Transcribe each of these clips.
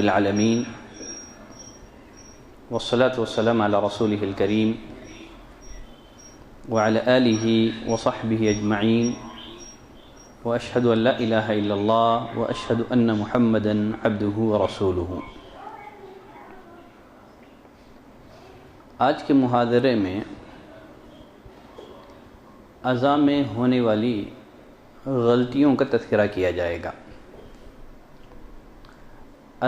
بالعالمین والصلاة والسلام على رسوله الكريم وعلى آله وصحبه أجمعين وأشهد أن لا إله إلا الله وأشهد أن محمدا عبده ورسوله۔ آج کے محاضرے میں اذان میں ہونے والی غلطیوں کا تذکرہ کیا جائے گا۔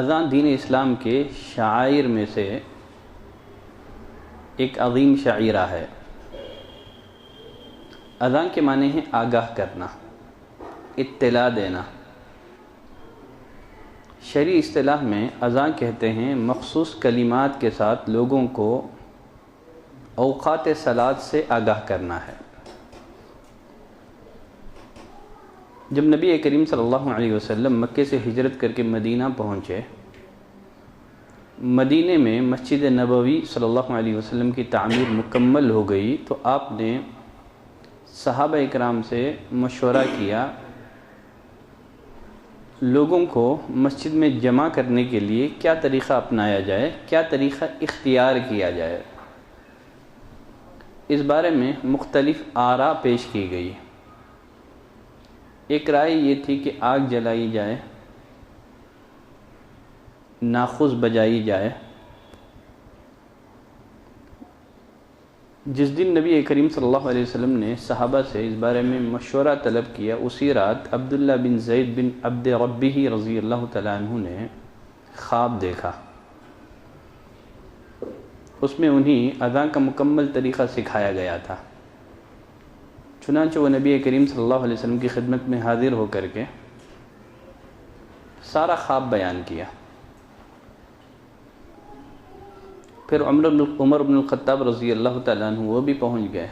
اذان دین اسلام کے شعائر میں سے ایک عظیم شعیرہ ہے۔ اذان کے معنی ہے آگاہ کرنا، اطلاع دینا۔ شرعی اصطلاح میں اذان کہتے ہیں مخصوص کلمات کے ساتھ لوگوں کو اوقات صلاۃ سے آگاہ کرنا ہے۔ جب نبی کریم صلی اللہ علیہ وسلم مکے سے ہجرت کر کے مدینہ پہنچے، مدینہ میں مسجد نبوی صلی اللہ علیہ وسلم کی تعمیر مکمل ہو گئی تو آپ نے صحابہ اکرام سے مشورہ کیا لوگوں کو مسجد میں جمع کرنے کے لیے کیا طریقہ اپنایا جائے، کیا طریقہ اختیار کیا جائے۔ اس بارے میں مختلف آراء پیش کی گئی۔ ایک رائے یہ تھی کہ آگ جلائی جائے، ناخوش بجائی جائے۔ جس دن نبی کریم صلی اللہ علیہ وسلم نے صحابہ سے اس بارے میں مشورہ طلب کیا، اسی رات عبداللہ بن زید بن عبد ربہ رضی اللہ تعالیٰ عنہ نے خواب دیکھا۔ اس میں انہیں اذان کا مکمل طریقہ سکھایا گیا تھا۔ چنانچہ وہ نبی کریم صلی اللہ علیہ وسلم کی خدمت میں حاضر ہو کر کے سارا خواب بیان کیا۔ پھر عمر بن الخطاب رضی اللہ تعالیٰ عنہ وہ بھی پہنچ گئے۔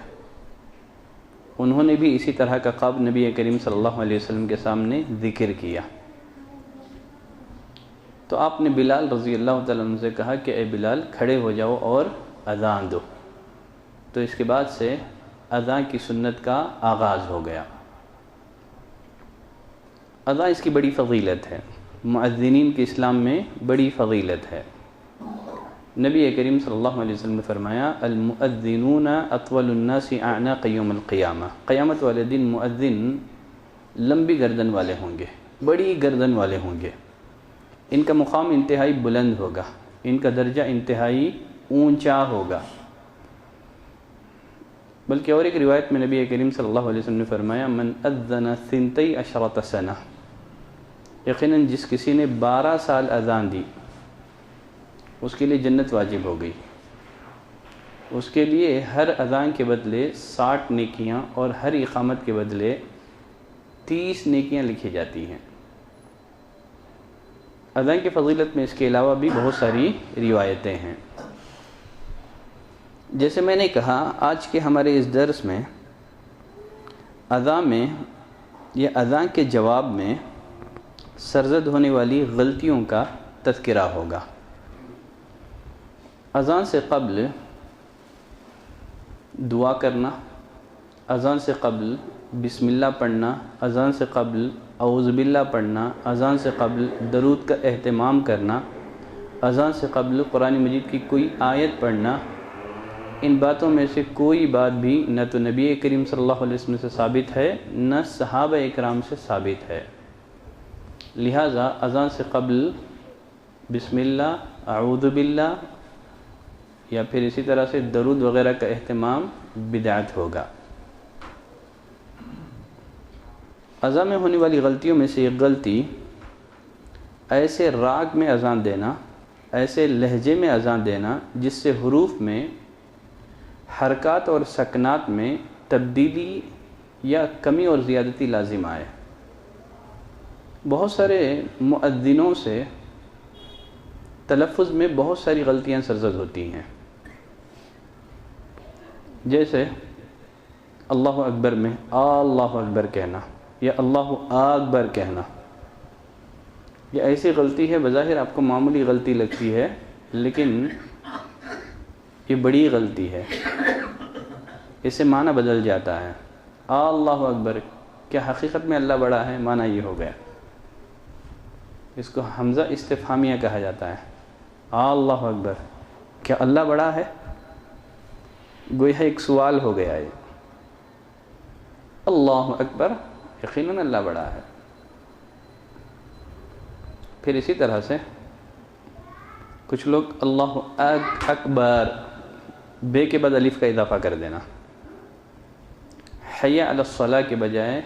انہوں نے بھی اسی طرح کا خواب نبی کریم صلی اللہ علیہ وسلم کے سامنے ذکر کیا۔ تو آپ نے بلال رضی اللہ تعالیٰ عنہ سے کہا کہ اے بلال کھڑے ہو جاؤ اور اذان دو۔ تو اس کے بعد سے اذان کی سنت کا آغاز ہو گیا۔ اذان اس کی بڑی فضیلت ہے، مؤذنین کے اسلام میں بڑی فضیلت ہے۔ نبی کریم صلی اللہ علیہ وسلم نے فرمایا المؤذنون اطول الناس اعناق یوم القیامہ، قیامت والے دن مؤذن لمبی گردن والے ہوں گے، بڑی گردن والے ہوں گے۔ ان کا مقام انتہائی بلند ہوگا، ان کا درجہ انتہائی اونچا ہوگا۔ بلکہ اور ایک روایت میں نبی کریم صلی اللہ علیہ وسلم نے فرمایا من اذن 12 سنہ، یقیناً جس کسی نے 12 سال اذان دی اس کے لیے جنت واجب ہو گئی۔ اس کے لیے ہر اذان کے بدلے 60 نیکیاں اور ہر اقامت کے بدلے 30 نیکیاں لکھی جاتی ہیں۔ اذان کی فضیلت میں اس کے علاوہ بھی بہت ساری روایتیں ہیں۔ جیسے میں نے کہا آج کے ہمارے اس درس میں اذان میں یا اذان کے جواب میں سرزد ہونے والی غلطیوں کا تذکرہ ہوگا۔ اذان سے قبل دعا کرنا، اذان سے قبل بسم اللہ پڑھنا، اذان سے قبل اعوذ باللہ پڑھنا، اذان سے قبل درود کا اہتمام کرنا، اذان سے قبل قرآن مجید کی کوئی آیت پڑھنا، ان باتوں میں سے کوئی بات بھی نہ تو نبی کریم صلی اللہ علیہ وسلم سے ثابت ہے نہ صحابہ اکرام سے ثابت ہے۔ لہٰذا اذان سے قبل بسم اللہ، اعوذ باللہ یا پھر اسی طرح سے درود وغیرہ کا اہتمام بدعت ہوگا۔ اذان میں ہونے والی غلطیوں میں سے ایک غلطی ایسے راگ میں اذان دینا، ایسے لہجے میں اذان دینا جس سے حروف میں حرکات اور سکنات میں تبدیلی یا کمی اور زیادتی لازم آئے۔ بہت سارے مؤذنوں سے تلفظ میں بہت ساری غلطیاں سرزد ہوتی ہیں، جیسے اللہ اکبر میں اللہ اکبر کہنا یا اللہ اکبر کہنا۔ یہ ایسی غلطی ہے بظاہر آپ کو معمولی غلطی لگتی ہے، لیکن یہ بڑی غلطی ہے۔ اس سے معنی بدل جاتا ہے۔ اللہ اکبر، کیا حقیقت میں اللہ بڑا ہے؟ معنی یہ ہو گیا۔ اس کو حمزہ استفہامیہ کہا جاتا ہے. اللہ اکبر، کیا اللہ بڑا ہے؟ گویا ایک سوال ہو گیا یہ. اللہ اکبر، یقیناً اللہ بڑا ہے. پھر اسی طرح سے کچھ لوگ اللہ اکبر، بے کے بعد الف کا اضافہ کر دینا، حی علی الصلاۃ کے بجائے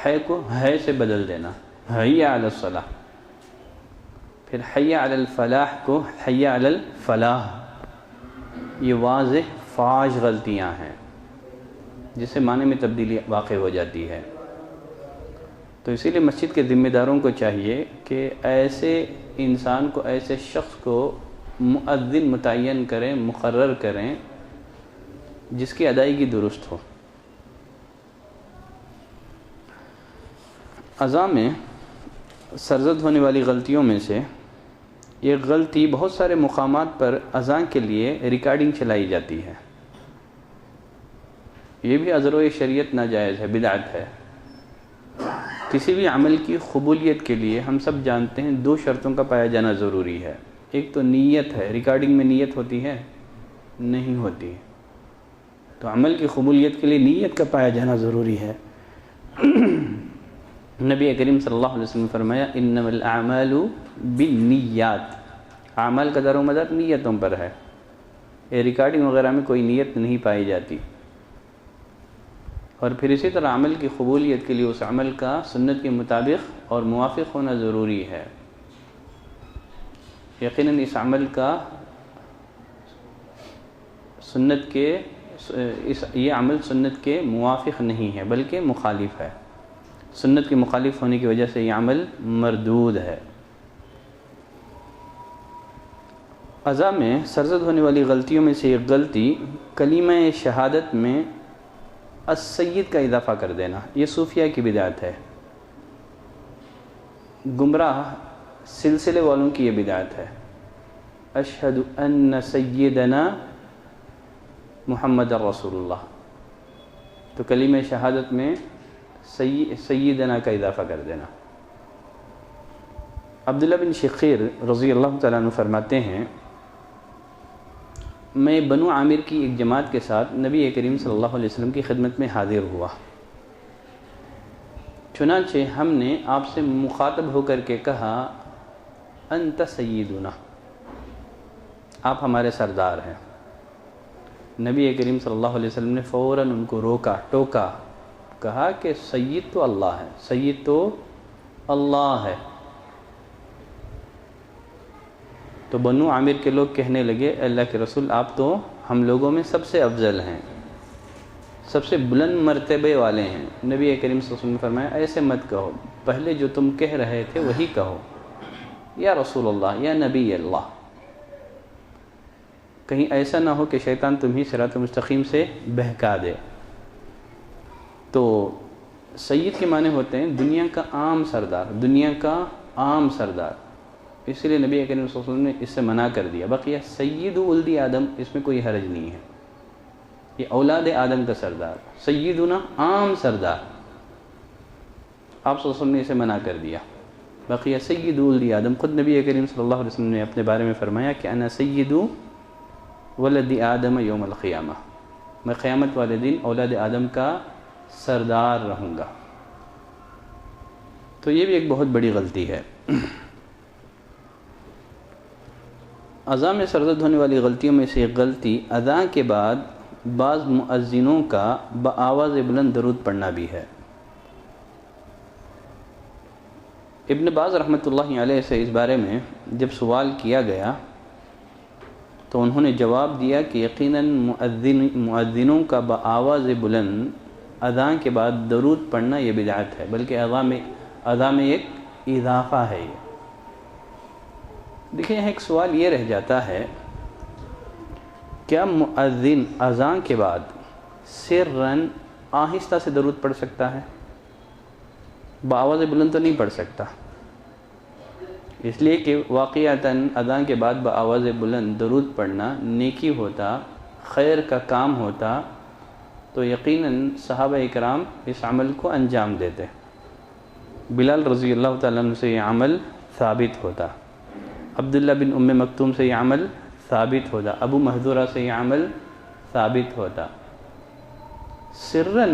ہے کو ہے سے بدل دینا، حی علی الصلاۃ. پھر حی علی الفلاح کو حی علی الفلاح. یہ واضح فاحش غلطیاں ہیں جس سے معنی میں تبدیلی واقع ہو جاتی ہے. تو اسی لیے مسجد کے ذمہ داروں کو چاہیے کہ ایسے انسان کو، ایسے شخص کو مؤذن متعین کریں، مقرر کریں جس کی ادائیگی درست ہو. اذان میں سرزد ہونے والی غلطیوں میں سے ایک غلطی، بہت سارے مقامات پر اذان کے لیے ریکارڈنگ چلائی جاتی ہے. یہ بھی ازر و شریعت ناجائز ہے، بدعت ہے. کسی بھی عمل کی قبولیت کے لیے ہم سب جانتے ہیں 2 شرطوں کا پایا جانا ضروری ہے. ایک تو نیت ہے. ریکارڈنگ میں نیت ہوتی ہے؟ نہیں ہوتی. تو عمل کی قبولیت کے لیے نیت کا پایا جانا ضروری ہے. نبی کریم صلی اللہ علیہ وسلم نے فرمایا انما الاعمال بالنیات، اعمال کا دار و مدار نیتوں پر ہے. ریکارڈنگ وغیرہ میں کوئی نیت نہیں پائی جاتی. اور پھر اسی طرح عمل کی قبولیت کے لیے اس عمل کا سنت کے مطابق اور موافق ہونا ضروری ہے. یقیناً اس عمل کا یہ عمل سنت کے موافق نہیں ہے بلکہ مخالف ہے. سنت کے مخالف ہونے کی وجہ سے یہ عمل مردود ہے. اذان میں سرزد ہونے والی غلطیوں میں سے ایک غلطی کلمہ شہادت میں السید کا اضافہ کر دینا. یہ صوفیہ کی بدعت ہے. گمراہ سلسلے والوں کی یہ بدعت ہے. اشہد ان سیدنا محمد رسول اللہ، تو کلمہ شہادت میں سیدنا کا اضافہ کر دینا. عبداللہ بن شقیر رضی اللہ تعالیٰ عنہ فرماتے ہیں میں بنو عامر کی ایک جماعت کے ساتھ نبی کریم صلی اللہ علیہ وسلم کی خدمت میں حاضر ہوا. چنانچہ ہم نے آپ سے مخاطب ہو کر کے کہا انت سیدنا، آپ ہمارے سردار ہیں. نبی کریم صلی اللہ علیہ وسلم نے فوراً ان کو روکا، ٹوکا، کہا کہ سید تو اللہ ہے، سید تو اللہ ہے. تو بنو عامر کے لوگ کہنے لگے اللہ کے رسول آپ تو ہم لوگوں میں سب سے افضل ہیں، سب سے بلند مرتبے والے ہیں. نبی کریم صلی اللہ علیہ وسلم نے فرمایا ایسے مت کہو، پہلے جو تم کہہ رہے تھے وہی کہو، یا رسول اللہ، یا نبی اللہ. کہیں ایسا نہ ہو کہ شیطان تمہیں صراط مستقیم سے بہکا دے. تو سید کے معنی ہوتے ہیں دنیا کا عام سردار، دنیا کا عام سردار. اس لیے نبی کریم صلی اللہ علیہ وسلم نے اس سے منع کر دیا. بقیہ سید ولد آدم، اس میں کوئی حرج نہیں ہے. یہ اولاد آدم کا سردار، سیدنا عام سردار، آپ صلی اللہ علیہ وسلم نے اسے منع کر دیا. بقیہ سید ولد آدم، خود نبی کریم صلی اللہ علیہ وسلم نے اپنے بارے میں فرمایا کہ انا سید ولد آدم یوم القیامہ، میں قیامت والے دن اولاد آدم کا سردار رہوں گا. تو یہ بھی ایک بہت بڑی غلطی ہے. اذان میں سرزد ہونے والی غلطیوں میں سے ایک غلطی اذان کے بعد بعض مؤذنوں کا بآواز بلند درود پڑھنا بھی ہے. ابن باز رحمۃ اللہ علیہ سے اس بارے میں جب سوال کیا گیا تو انہوں نے جواب دیا کہ یقیناً مؤذنوں کا بآواز بلند اذان کے بعد درود پڑھنا یہ بدعت ہے، بلکہ اذان میں ایک اضافہ ہے. یہ دیکھیں، یہاں ایک سوال یہ رہ جاتا ہے کیا مؤذن اذان کے بعد سرًا آہستہ سے درود پڑھ سکتا ہے؟ بآواز بلند تو نہیں پڑھ سکتا، اس لیے کہ واقعتاً اذان کے بعد بآواز بلند درود پڑھنا نیکی ہوتا، خیر کا کام ہوتا تو یقیناً صحابہ اکرام اس عمل کو انجام دیتے. بلال رضی اللہ تعالیٰ عنہ سے یہ عمل ثابت ہوتا، عبداللہ بن ام مکتوم سے یہ عمل ثابت ہوتا، ابو محذورہ سے یہ عمل ثابت ہوتا۔ سرًا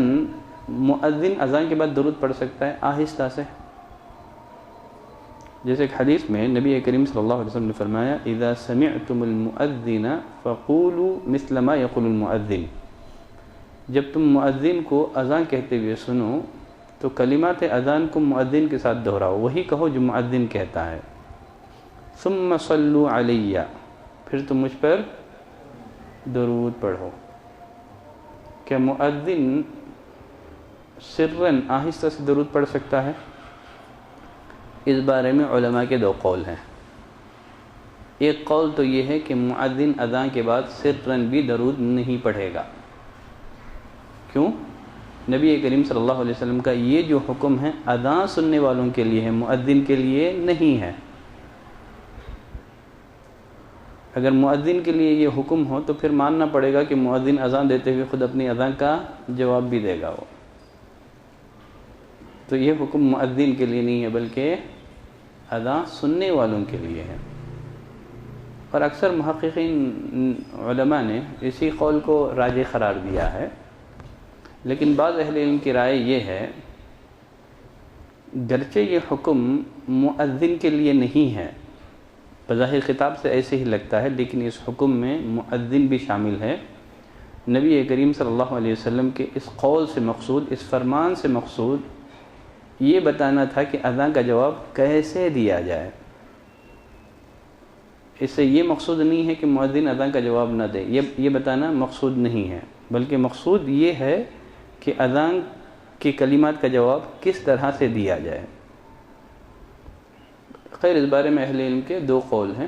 مؤذن اذان کے بعد درود پڑھ سکتا ہے آہستہ سے، جیسے ایک حدیث میں نبی کریم صلی اللہ علیہ وسلم نے فرمایا اذا سمعتم المؤذن فقولوا مثل ما يقول المؤذن، جب تم مؤذن کو اذان کہتے ہوئے سنو تو کلمات اذان کو مؤذن کے ساتھ دہراؤ، وہی کہو جو مؤذن کہتا ہے۔ ثم صلوا علی، پھر تم مجھ پر درود پڑھو۔ کیا مؤذن سرًا آہستہ سے درود پڑھ سکتا ہے؟ اس بارے میں علماء کے دو قول ہیں۔ ایک قول تو یہ ہے کہ مؤذن اذان کے بعد سرًا بھی درود نہیں پڑھے گا۔ کیوں؟ نبی کریم صلی اللہ علیہ وسلم کا یہ جو حکم ہے اذان سننے والوں کے لیے ہے، مؤذن کے لیے نہیں ہے۔ اگر مؤذن کے لیے یہ حکم ہو تو پھر ماننا پڑے گا کہ مؤذن اذان دیتے ہوئے خود اپنی اذان کا جواب بھی دے گا وہ، تو یہ حکم مؤذن کے لیے نہیں ہے بلکہ اذان سننے والوں کے لیے ہے۔ اور اکثر محققین علماء نے اسی قول کو راجح قرار دیا ہے، لیکن بعض اہل علم کی رائے یہ ہے گرچہ یہ حکم مؤذن کے لیے نہیں ہے، بظاہر خطاب سے ایسے ہی لگتا ہے، لیکن اس حکم میں مؤذن بھی شامل ہے۔ نبی کریم صلی اللہ علیہ وسلم کے اس قول سے مقصود، اس فرمان سے مقصود یہ بتانا تھا کہ اذان کا جواب کیسے دیا جائے۔ اس سے یہ مقصود نہیں ہے کہ مؤذن اذان کا جواب نہ دے، یہ بتانا مقصود نہیں ہے، بلکہ مقصود یہ ہے کہ اذان کی کلمات کا جواب کس طرح سے دیا جائے۔ خیر اس بارے میں اہل علم کے دو قول ہیں،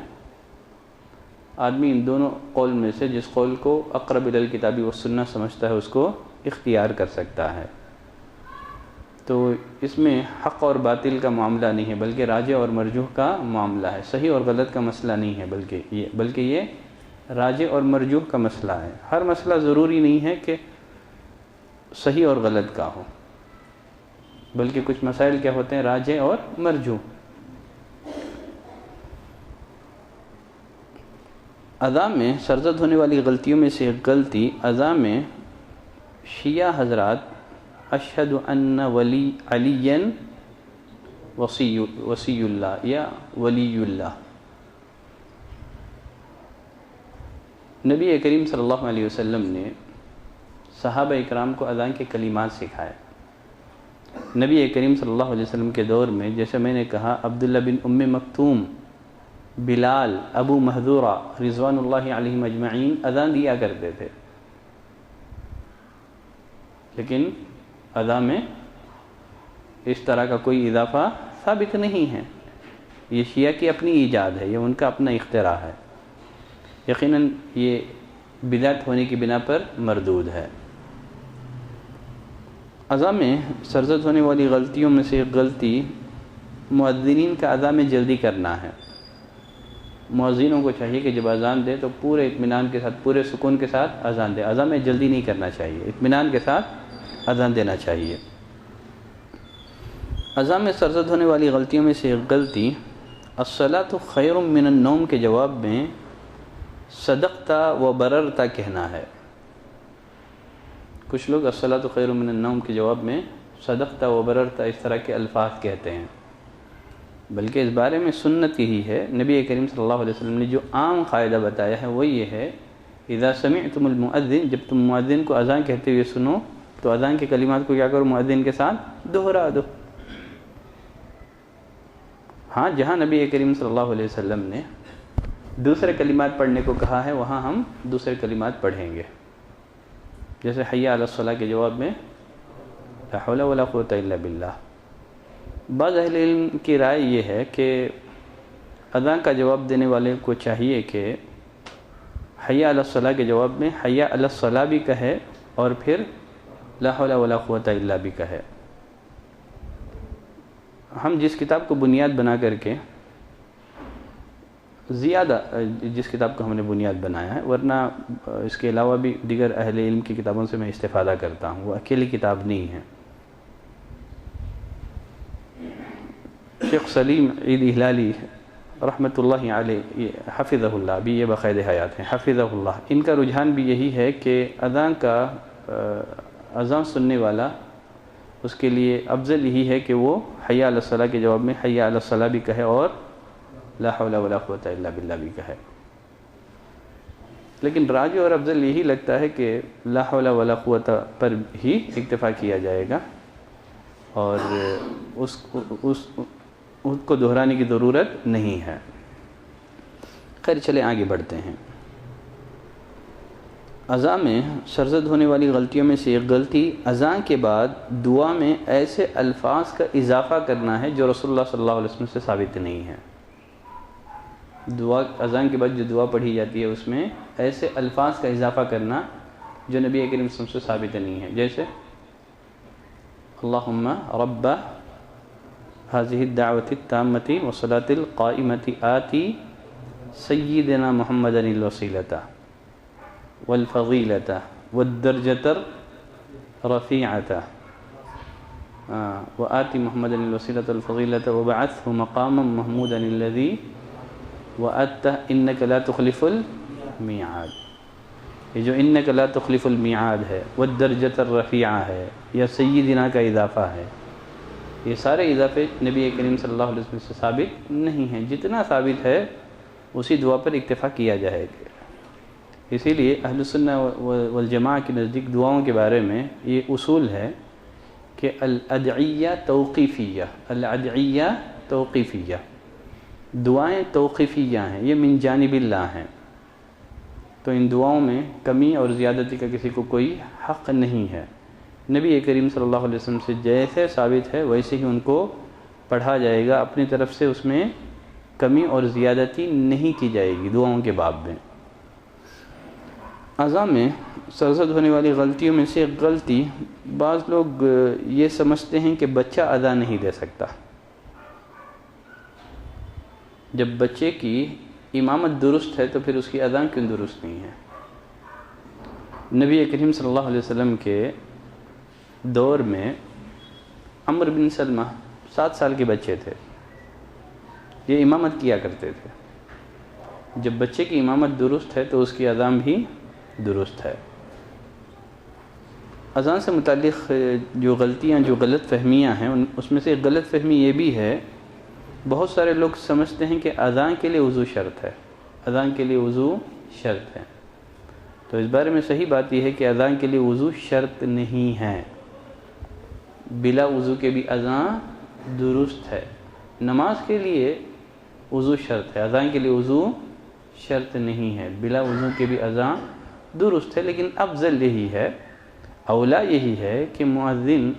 آدمی ان دونوں قول میں سے جس قول کو اقرب الی الکتاب والسنہ سمجھتا ہے اس کو اختیار کر سکتا ہے۔ تو اس میں حق اور باطل کا معاملہ نہیں ہے بلکہ راجح اور مرجوح کا معاملہ ہے، صحیح اور غلط کا مسئلہ نہیں ہے، بلکہ یہ راجح اور مرجوح کا مسئلہ ہے۔ ہر مسئلہ ضروری نہیں ہے کہ صحیح اور غلط کا ہو، بلکہ کچھ مسائل کیا ہوتے ہیں راجح اور مرجوح۔ اذان میں سرزد ہونے والی غلطیوں میں سے ایک غلطی، اذان میں شیعہ حضرات اشہد ان ولی علی وصی اللہ یا ولی اللہ، نبی کریم صلی اللہ علیہ وسلم نے صحابہ اکرام کو اذان کے کلمات سکھائے۔ نبی کریم صلی اللہ علیہ وسلم کے دور میں جیسے میں نے کہا عبداللہ بن ام مکتوم، بلال، ابو محذورہ رضوان اللہ علیہم اجمعین اذان دیا کرتے تھے، لیکن اذان میں اس طرح کا کوئی اضافہ ثابت نہیں ہے، یہ شیعہ کی اپنی ایجاد ہے، یہ ان کا اپنا اختراع ہے، یقیناً یہ بدعت ہونے کی بنا پر مردود ہے۔ اذان میں سرزد ہونے والی غلطیوں میں سے ایک غلطی مؤذنین کا اذان میں جلدی کرنا ہے۔ مؤذنوں کو چاہیے کہ جب اذان دے تو پورے اطمینان کے ساتھ، پورے سکون کے ساتھ اذان دے، اذان میں جلدی نہیں کرنا چاہیے، اطمینان کے ساتھ اذان دینا چاہیے۔ اذان میں سرزد ہونے والی غلطیوں میں سے ایک غلطی الصلاۃ خیر من النوم کے جواب میں صدقت و بررت کہنا ہے۔ کچھ لوگ الصلاۃ خیر من النوم کے جواب میں صدقت و بررت اس طرح کے الفاظ کہتے ہیں، بلکہ اس بارے میں سنت یہی ہے، نبی کریم صلی اللہ علیہ وسلم نے جو عام قاعدہ بتایا ہے وہ یہ ہے اذا سمعتم المؤذن، جب تم مؤذن کو اذان کہتے ہوئے سنو تو اذان کے کلمات کو کیا کرو، مؤذن کے ساتھ دہرا دو۔ ہاں جہاں نبی کریم صلی اللہ علیہ وسلم نے دوسرے کلمات پڑھنے کو کہا ہے وہاں ہم دوسرے کلمات پڑھیں گے، جیسے حی علی الصلاۃ کے جواب میں لا حول ولا قوۃ الا باللہ۔ بعض اہل علم کی رائے یہ ہے کہ اذان کا جواب دینے والے کو چاہیے کہ حی علی الصلاۃ کے جواب میں حی علی الصلاۃ بھی کہے اور پھر لا حول ولا قوۃ الا بھی کہے۔ ہم جس کتاب کو بنیاد بنا کر کے زیادہ جس کتاب کو ہم نے بنیاد بنایا ہے، ورنہ اس کے علاوہ بھی دیگر اہل علم کی کتابوں سے میں استفادہ کرتا ہوں، وہ اکیلی کتاب نہیں ہے۔ شیخ سلیم عید ہلالی رحمۃ اللہ علیہ حفظہ اللہ، بھی یہ بقید حیات ہیں حفظہ اللہ، ان کا رجحان بھی یہی ہے کہ اذان سننے والا اس کے لیے افضل یہی ہے کہ وہ حی علی الصلاۃ کے جواب میں حی علی الصلاۃ بھی کہے اور لا حول ولا قوۃ الا باللہ بھی کہے، لیکن راجح اور افضل یہی لگتا ہے کہ لا حول ولا قوۃ پر ہی اکتفا کیا جائے گا اور اس کو دہرانے کی ضرورت نہیں ہے۔ خیر چلیں آگے بڑھتے ہیں۔ اذان میں سرزد ہونے والی غلطیوں میں سے ایک غلطی اذان کے بعد دعا میں ایسے الفاظ کا اضافہ کرنا ہے جو رسول اللہ صلی اللہ علیہ وسلم سے ثابت نہیں ہے۔ اذان کے بعد جو دعا پڑھی جاتی ہے اس میں ایسے الفاظ کا اضافہ کرنا جو نبی کریم صلی اللہ علیہ وسلم سے ثابت نہیں ہے، جیسے اللہم رب هذه الدعوة التامة والصلاة القائمة آتی سیدنا محمد الوسیلة والفضیلة والدرجة الرفیعة وآتی محمد الوسیلة والفضیلة وبعثه مقاما محمودا الذي وَأَتَّ إِنَّكَ لَا تُخْلِفُ الْمِيعَادِ، یہ جو اِنَّكَ لَا تُخْلِفُ الْمِيعَادِ ہے، وَالدَّرْجَةَ الرَّفِيعَةَ ہے یا سیدنا کا اضافہ ہے، یہ سارے اضافے نبی کریم صلی اللہ علیہ وسلم سے ثابت نہیں ہیں۔ جتنا ثابت ہے اسی دعا پر اکتفا کیا جائے گا۔ اسی لیے اہل سنہ والجماعہ کے نزدیک دعاؤں کے بارے میں یہ اصول ہے کہ الادعیہ توقیفیہ، الادعیہ توقیفیہ، دعائیں توقیفیہ ہیں، یہ من جانب اللہ ہیں، تو ان دعاؤں میں کمی اور زیادتی کا کسی کو کوئی حق نہیں ہے۔ نبی کریم صلی اللہ علیہ وسلم سے جیسے ثابت ہے ویسے ہی ان کو پڑھا جائے گا، اپنی طرف سے اس میں کمی اور زیادتی نہیں کی جائے گی دعاؤں کے باب میں۔ اذان میں سرزد ہونے والی غلطیوں میں سے ایک غلطی، بعض لوگ یہ سمجھتے ہیں کہ بچہ اذان نہیں دے سکتا۔ جب بچے کی امامت درست ہے تو پھر اس کی اذان کیوں درست نہیں ہے؟ نبی کریم صلی اللہ علیہ وسلم کے دور میں عمر بن سلمہ 7 سال کے بچے تھے، یہ امامت کیا کرتے تھے۔ جب بچے کی امامت درست ہے تو اس کی اذان بھی درست ہے۔ اذان سے متعلق جو غلطیاں، جو غلط فہمیاں ہیں، اس میں سے ایک غلط فہمی یہ بھی ہے، بہت سارے لوگ سمجھتے ہیں کہ اذان کے لیے وضو شرط ہے، اذان کے لیے وضو شرط ہے، تو اس بارے میں صحیح بات یہ ہے کہ اذان کے لیے وضو شرط نہیں ہے، بلا وضو کے بھی اذان درست ہے۔ نماز کے لیے وضو شرط ہے، اذان کے لیے وضو شرط نہیں ہے، بلا وضو کے بھی اذان درست ہے، لیکن افضل یہی ہے، اولا یہی ہے کہ مؤذن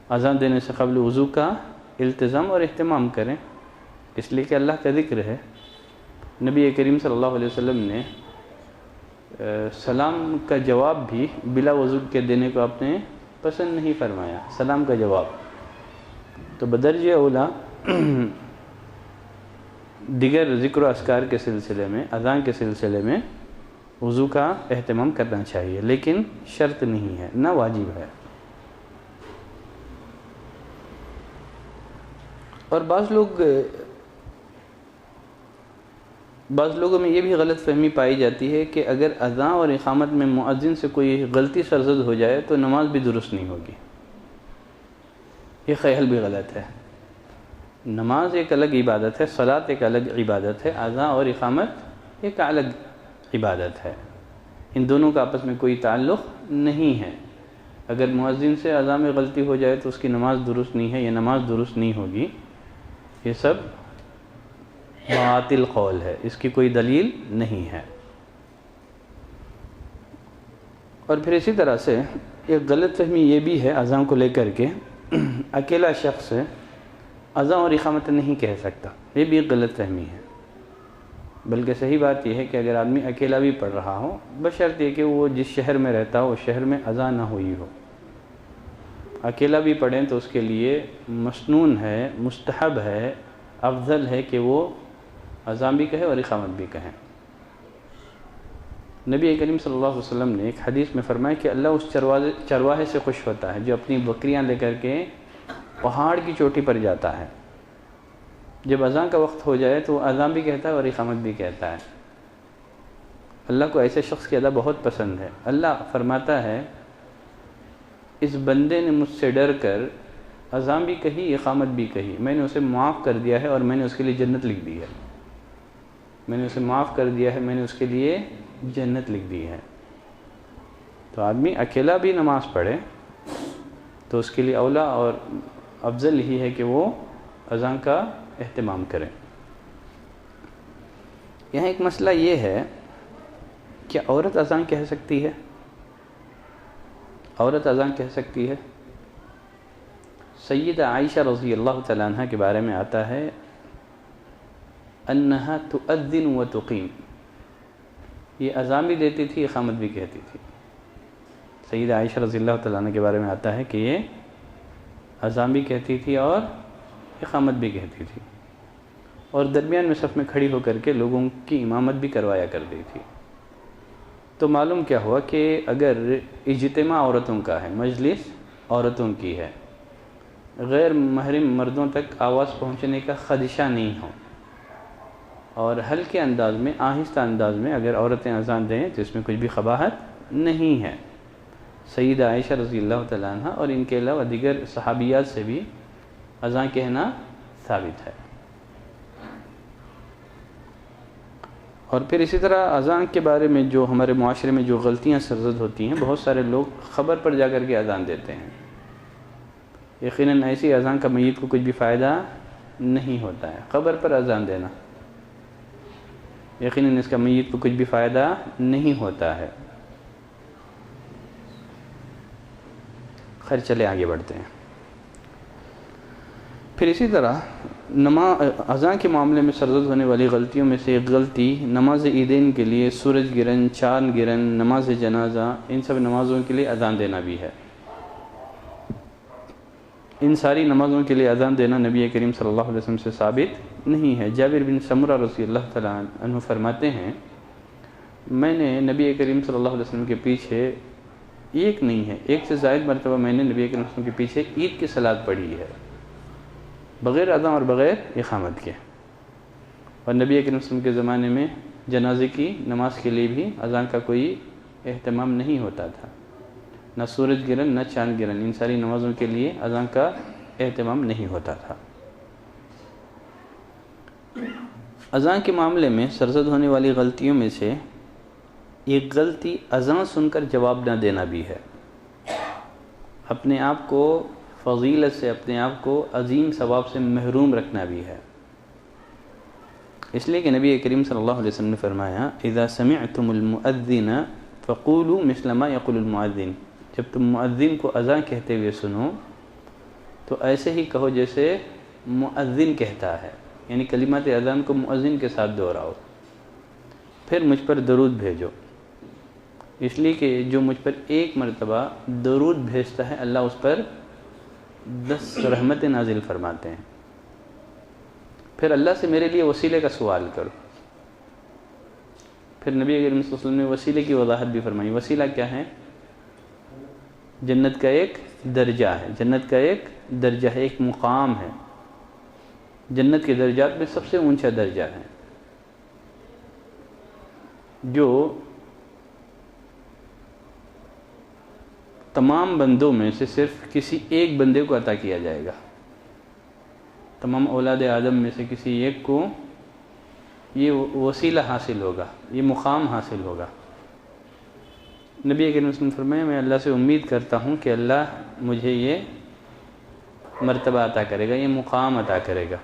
اذان دینے سے قبل وضو کا التزام اور اہتمام کریں، اس لیے کہ اللہ کا ذکر ہے۔ نبی کریم صلی اللہ علیہ وسلم نے سلام کا جواب بھی بلا وضو کے دینے کو آپ نے پسند نہیں فرمایا، سلام کا جواب، تو بدرجہ اولا دیگر ذکر و اذکار کے سلسلے میں، اذان کے سلسلے میں وضو کا اہتمام کرنا چاہیے، لیکن شرط نہیں ہے، نہ واجب ہے۔ اور بعض لوگوں میں یہ بھی غلط فہمی پائی جاتی ہے کہ اگر اذان اور اقامت میں مؤذن سے کوئی غلطی سرزد ہو جائے تو نماز بھی درست نہیں ہوگی۔ یہ خیال بھی غلط ہے۔ نماز ایک الگ عبادت ہے، صلاۃ ایک الگ عبادت ہے، اذان اور اقامت ایک الگ عبادت ہے، ان دونوں کا آپس میں کوئی تعلق نہیں ہے۔ اگر مؤذن سے اذان میں غلطی ہو جائے تو اس کی نماز درست نہیں ہے، یہ نماز درست نہیں ہوگی، یہ سب باطل قول ہے، اس کی کوئی دلیل نہیں ہے۔ اور پھر اسی طرح سے ایک غلط فہمی یہ بھی ہے اذان کو لے کر کے، اکیلا شخص اذان اور اقامت نہیں کہہ سکتا، یہ بھی ایک غلط فہمی ہے، بلکہ صحیح بات یہ ہے کہ اگر آدمی اکیلا بھی پڑھ رہا ہو، بشرط یہ کہ وہ جس شہر میں رہتا ہو اس شہر میں اذان نہ ہوئی ہو، اکیلا بھی پڑھیں تو اس کے لیے مسنون ہے، مستحب ہے، افضل ہے کہ وہ اذان بھی کہے اور اقامت بھی کہیں۔ نبی کریم صلی اللہ علیہ وسلم نے ایک حدیث میں فرمایا کہ اللہ اس چرواہے سے خوش ہوتا ہے جو اپنی بکریاں لے کر کے پہاڑ کی چوٹی پر جاتا ہے جب اذان کا وقت ہو جائے تو وہ اذان بھی کہتا ہے اور اقامت بھی کہتا ہے۔ اللہ کو ایسے شخص کی ادا بہت پسند ہے۔ اللہ فرماتا ہے اس بندے نے مجھ سے ڈر کر اذان بھی کہی اقامت بھی کہی، میں نے اسے معاف کر دیا ہے اور میں نے اس کے لیے جنت لکھ دی ہے۔ میں نے اسے معاف کر دیا ہے، میں نے اس کے لیے جنت لکھ دی ہے۔ تو آدمی اکیلا بھی نماز پڑھے تو اس کے لیے اولا اور افضل ہی ہے کہ وہ اذان کا اہتمام کرے۔ یہاں ایک مسئلہ یہ ہے کہ عورت اذان کہہ سکتی ہے؟ عورت اذان کہہ سکتی ہے؟ سیدہ عائشہ رضی اللہ تعالیٰ عنہ کے بارے میں آتا ہے انہا تؤذن و تقیم، یہ اذان بھی دیتی تھی اقامت بھی کہتی تھی۔ سیدہ عائشہ رضی اللہ تعالیٰ عنہ کے بارے میں آتا ہے کہ یہ اذان بھی کہتی تھی اور اقامت بھی کہتی تھی، اور درمیان میں صف میں کھڑی ہو کر کے لوگوں کی امامت بھی کروایا کرتی تھی۔ تو معلوم کیا ہوا کہ اگر اجتماع عورتوں کا ہے، مجلس عورتوں کی ہے، غیر محرم مردوں تک آواز پہنچنے کا خدشہ نہیں ہو، اور ہلکے انداز میں آہستہ انداز میں اگر عورتیں اذان دیں تو اس میں کچھ بھی قباحت نہیں ہے۔ سیدہ عائشہ رضی اللہ تعالیٰ عنہ اور ان کے علاوہ دیگر صحابیات سے بھی اذان کہنا ثابت ہے۔ اور پھر اسی طرح اذان کے بارے میں جو ہمارے معاشرے میں جو غلطیاں سرزد ہوتی ہیں، بہت سارے لوگ خبر پر جا کر کے اذان دیتے ہیں۔ یقیناً ایسی اذان کا میت کو کچھ بھی فائدہ نہیں ہوتا ہے۔ خبر پر اذان دینا یقیناً اس کا میت کو کچھ بھی فائدہ نہیں ہوتا ہے۔ خیر چلے آگے بڑھتے ہیں۔ پھر اسی طرح اذان کے معاملے میں سرزد ہونے والی غلطیوں میں سے ایک غلطی نماز عیدین کے لیے سورج گرہن، چاند گرہن، نماز جنازہ، ان سب نمازوں کے لیے اذان دینا بھی ہے۔ ان ساری نمازوں کے لیے اذان دینا نبی کریم صلی اللہ علیہ وسلم سے ثابت نہیں ہے۔ جابر بن سمرہ رضی اللہ تعالیٰ عنہ فرماتے ہیں میں نے نبی کریم صلی اللہ علیہ وسلم کے پیچھے ایک نہیں ہے، ایک سے زائد مرتبہ میں نے نبی کریم صلی اللہ علیہ وسلم کے پیچھے عید کی صلاۃ پڑھی ہے، بغیر اذان اور بغیر اقامت کے۔ اور نبی کریم صلی اللہ علیہ وسلم کے زمانے میں جنازے کی نماز کے لیے بھی اذان کا کوئی اہتمام نہیں ہوتا تھا، نہ سورج گرہن نہ چاند گرہن، ان ساری نمازوں کے لیے اذان کا اہتمام نہیں ہوتا تھا۔ اذان کے معاملے میں سرزد ہونے والی غلطیوں میں سے ایک غلطی اذان سن کر جواب نہ دینا بھی ہے۔ اپنے آپ کو فضیلت سے، اپنے آپ کو عظیم ثواب سے محروم رکھنا بھی ہے، اس لیے کہ نبی کریم صلی اللہ علیہ وسلم نے فرمایا اذا سمعتم المؤذن فقولوا مثل ما يقول المؤذن، جب تم مؤذن کو اذان کہتے ہوئے سنو تو ایسے ہی کہو جیسے مؤذن کہتا ہے، یعنی کلمات اذان کو مؤذن کے ساتھ دہراؤ۔ پھر مجھ پر درود بھیجو، اس لیے کہ جو مجھ پر ایک مرتبہ درود بھیجتا ہے اللہ اس پر 10 رحمتیں نازل فرماتے ہیں۔ پھر اللہ سے میرے لیے وسیلے کا سوال کرو۔ پھر نبی کریم صلی اللہ علیہ وسلم نے وسیلے کی وضاحت بھی فرمائی۔ وسیلہ کیا ہے؟ جنت کا ایک درجہ ہے، جنت کا ایک درجہ ہے، ایک مقام ہے، جنت کے درجات میں سب سے اونچا درجہ ہے، جو تمام بندوں میں سے صرف کسی ایک بندے کو عطا کیا جائے گا۔ تمام اولاد آدم میں سے کسی ایک کو یہ وسیلہ حاصل ہوگا، یہ مقام حاصل ہوگا۔ نبی کریم صلی اللہ علیہ وسلم فرمایا میں اللہ سے امید کرتا ہوں کہ اللہ مجھے یہ مرتبہ عطا کرے گا، یہ مقام عطا کرے گا۔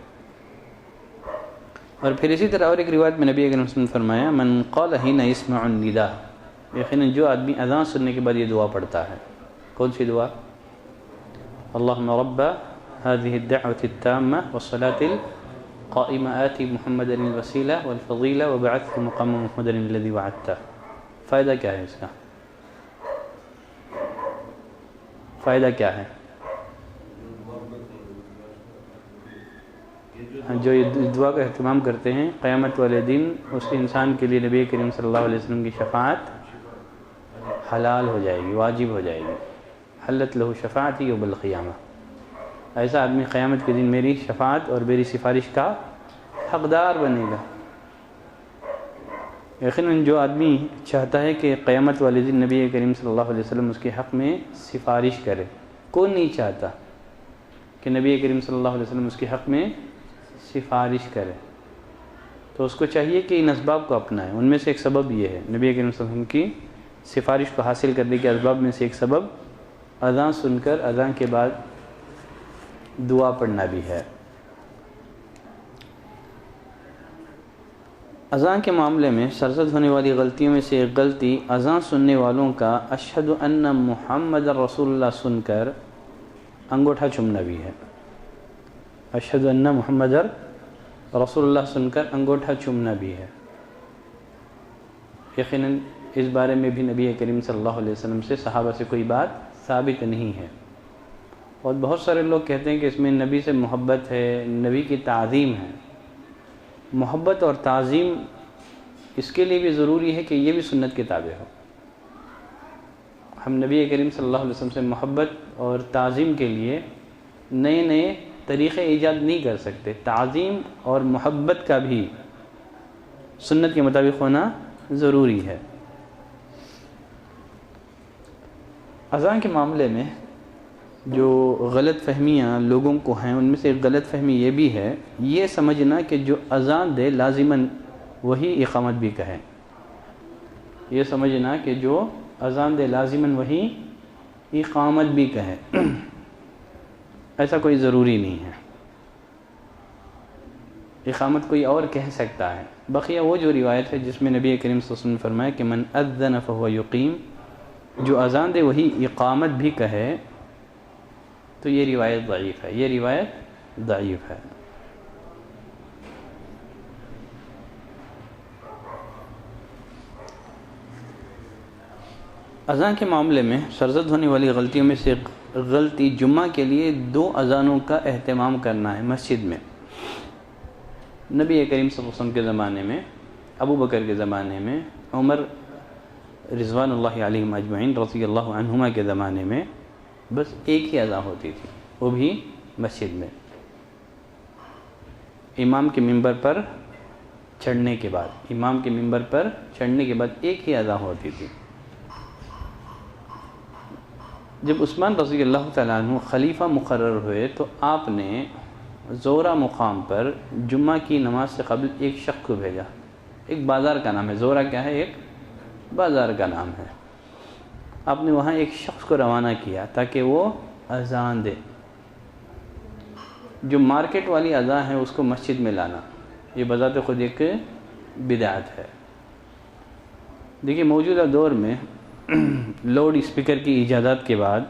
اور پھر اسی طرح اور ایک روایت میں نبی کریم صلی اللہ علیہ وسلم فرمایا من قال حين يسمع النداء، یقیناً جو آدمی اذان سننے کے بعد یہ دعا پڑھتا ہے، کون سی دعا؟ اللهم رب هذه الدعوة التامة والصلاة القائمة آتي محمدا الوسيلة والفضيلة وبعثه مقاما محمودا الذي وعدته۔ فائدہ کیا ہے اس کا؟ فائدہ کیا ہے؟ جو یہ دعا کا اہتمام کرتے ہیں قیامت والے دن اس انسان کے لیے نبی کریم صلی اللہ علیہ وسلم کی شفاعت حلال ہو جائے گی، واجب ہو جائے گی۔ حلت لہ شفاعتی یوم القیامہ۔ ایسا آدمی قیامت کے دن میری شفاعت اور میری سفارش کا حقدار بنے گا۔ یقیناً جو آدمی چاہتا ہے کہ قیامت والے دن نبی کریم صلی اللہ علیہ وسلم اس کے حق میں سفارش کرے، کون نہیں چاہتا کہ نبی کریم صلی اللہ علیہ وسلم اس کے حق میں سفارش کرے؟ تو اس کو چاہیے کہ ان اسباب کو اپنائے۔ ان میں سے ایک سبب یہ ہے، نبی کریم صلی اللہ علیہ وسلم کی سفارش کو حاصل کرنے کے اسباب میں سے ایک سبب اذان سن کر اذان کے بعد دعا پڑھنا بھی ہے۔ اذان کے معاملے میں سرزد ہونے والی غلطیوں میں سے ایک غلطی اذان سننے والوں کا اشہد ان محمد رسول اللہ سن کر انگوٹھا چومنا بھی ہے۔ اشہد ان محمد رسول اللہ سن کر انگوٹھا چومنا بھی ہے۔ یقیناً اس بارے میں بھی نبی کریم صلی اللہ علیہ وسلم سے صحابہ سے کوئی بات ثابت نہیں ہے، اور بہت سارے لوگ کہتے ہیں کہ اس میں نبی سے محبت ہے، نبی کی تعظیم ہے۔ محبت اور تعظیم اس کے لیے بھی ضروری ہے کہ یہ بھی سنت کے تابع ہو۔ ہم نبی کریم صلی اللہ علیہ وسلم سے محبت اور تعظیم کے لیے نئے نئے طریقے ایجاد نہیں کر سکتے۔ تعظیم اور محبت کا بھی سنت کے مطابق ہونا ضروری ہے۔ اذان کے معاملے میں جو غلط فہمیاں لوگوں کو ہیں، ان میں سے ایک غلط فہمی یہ بھی ہے، یہ سمجھنا کہ جو اذان دے لازماً وہی اقامت بھی کہے۔ یہ سمجھنا کہ جو اذان دے لازماً وہی اقامت بھی کہے، ایسا کوئی ضروری نہیں ہے۔ اقامت کوئی اور کہہ سکتا ہے۔ بقیہ وہ جو روایت ہے جس میں نبی کریم صلی اللہ علیہ وسلم نے فرمایا کہ من اذن فهو یقیم، جو اذان دے وہی اقامت بھی کہے، تو یہ روایت ضعیف ہے، یہ روایت ضعیف ہے۔ اذان کے معاملے میں سرزد ہونے والی غلطیوں میں سے غلطی جمعہ کے لیے 2 اذانوں کا اہتمام کرنا ہے مسجد میں۔ نبی کریم صلی اللہ علیہ وسلم کے زمانے میں، ابو بکر کے زمانے میں، عمر رضوان اللہ علیہم اجمعین رضی اللہ عنہما کے زمانے میں بس ایک ہی اذان ہوتی تھی، وہ بھی مسجد میں، امام کے منبر پر چڑھنے کے بعد۔ امام کے منبر پر چڑھنے کے بعد ایک ہی اذان ہوتی تھی۔ جب عثمان رضی اللہ تعالیٰ عنہ خلیفہ مقرر ہوئے تو آپ نے زورہ مقام پر جمعہ کی نماز سے قبل ایک شخص کو بھیجا۔ ایک بازار کا نام ہے، زورہ کیا ہے؟ ایک بازار کا نام ہے۔ آپ نے وہاں ایک شخص کو روانہ کیا تاکہ وہ اذان دے۔ جو مارکیٹ والی اذان ہے اس کو مسجد میں لانا، یہ بذات خود ایک بدعت ہے۔ دیکھیے موجودہ دور میں لاؤڈ اسپیکر کی ایجادات کے بعد،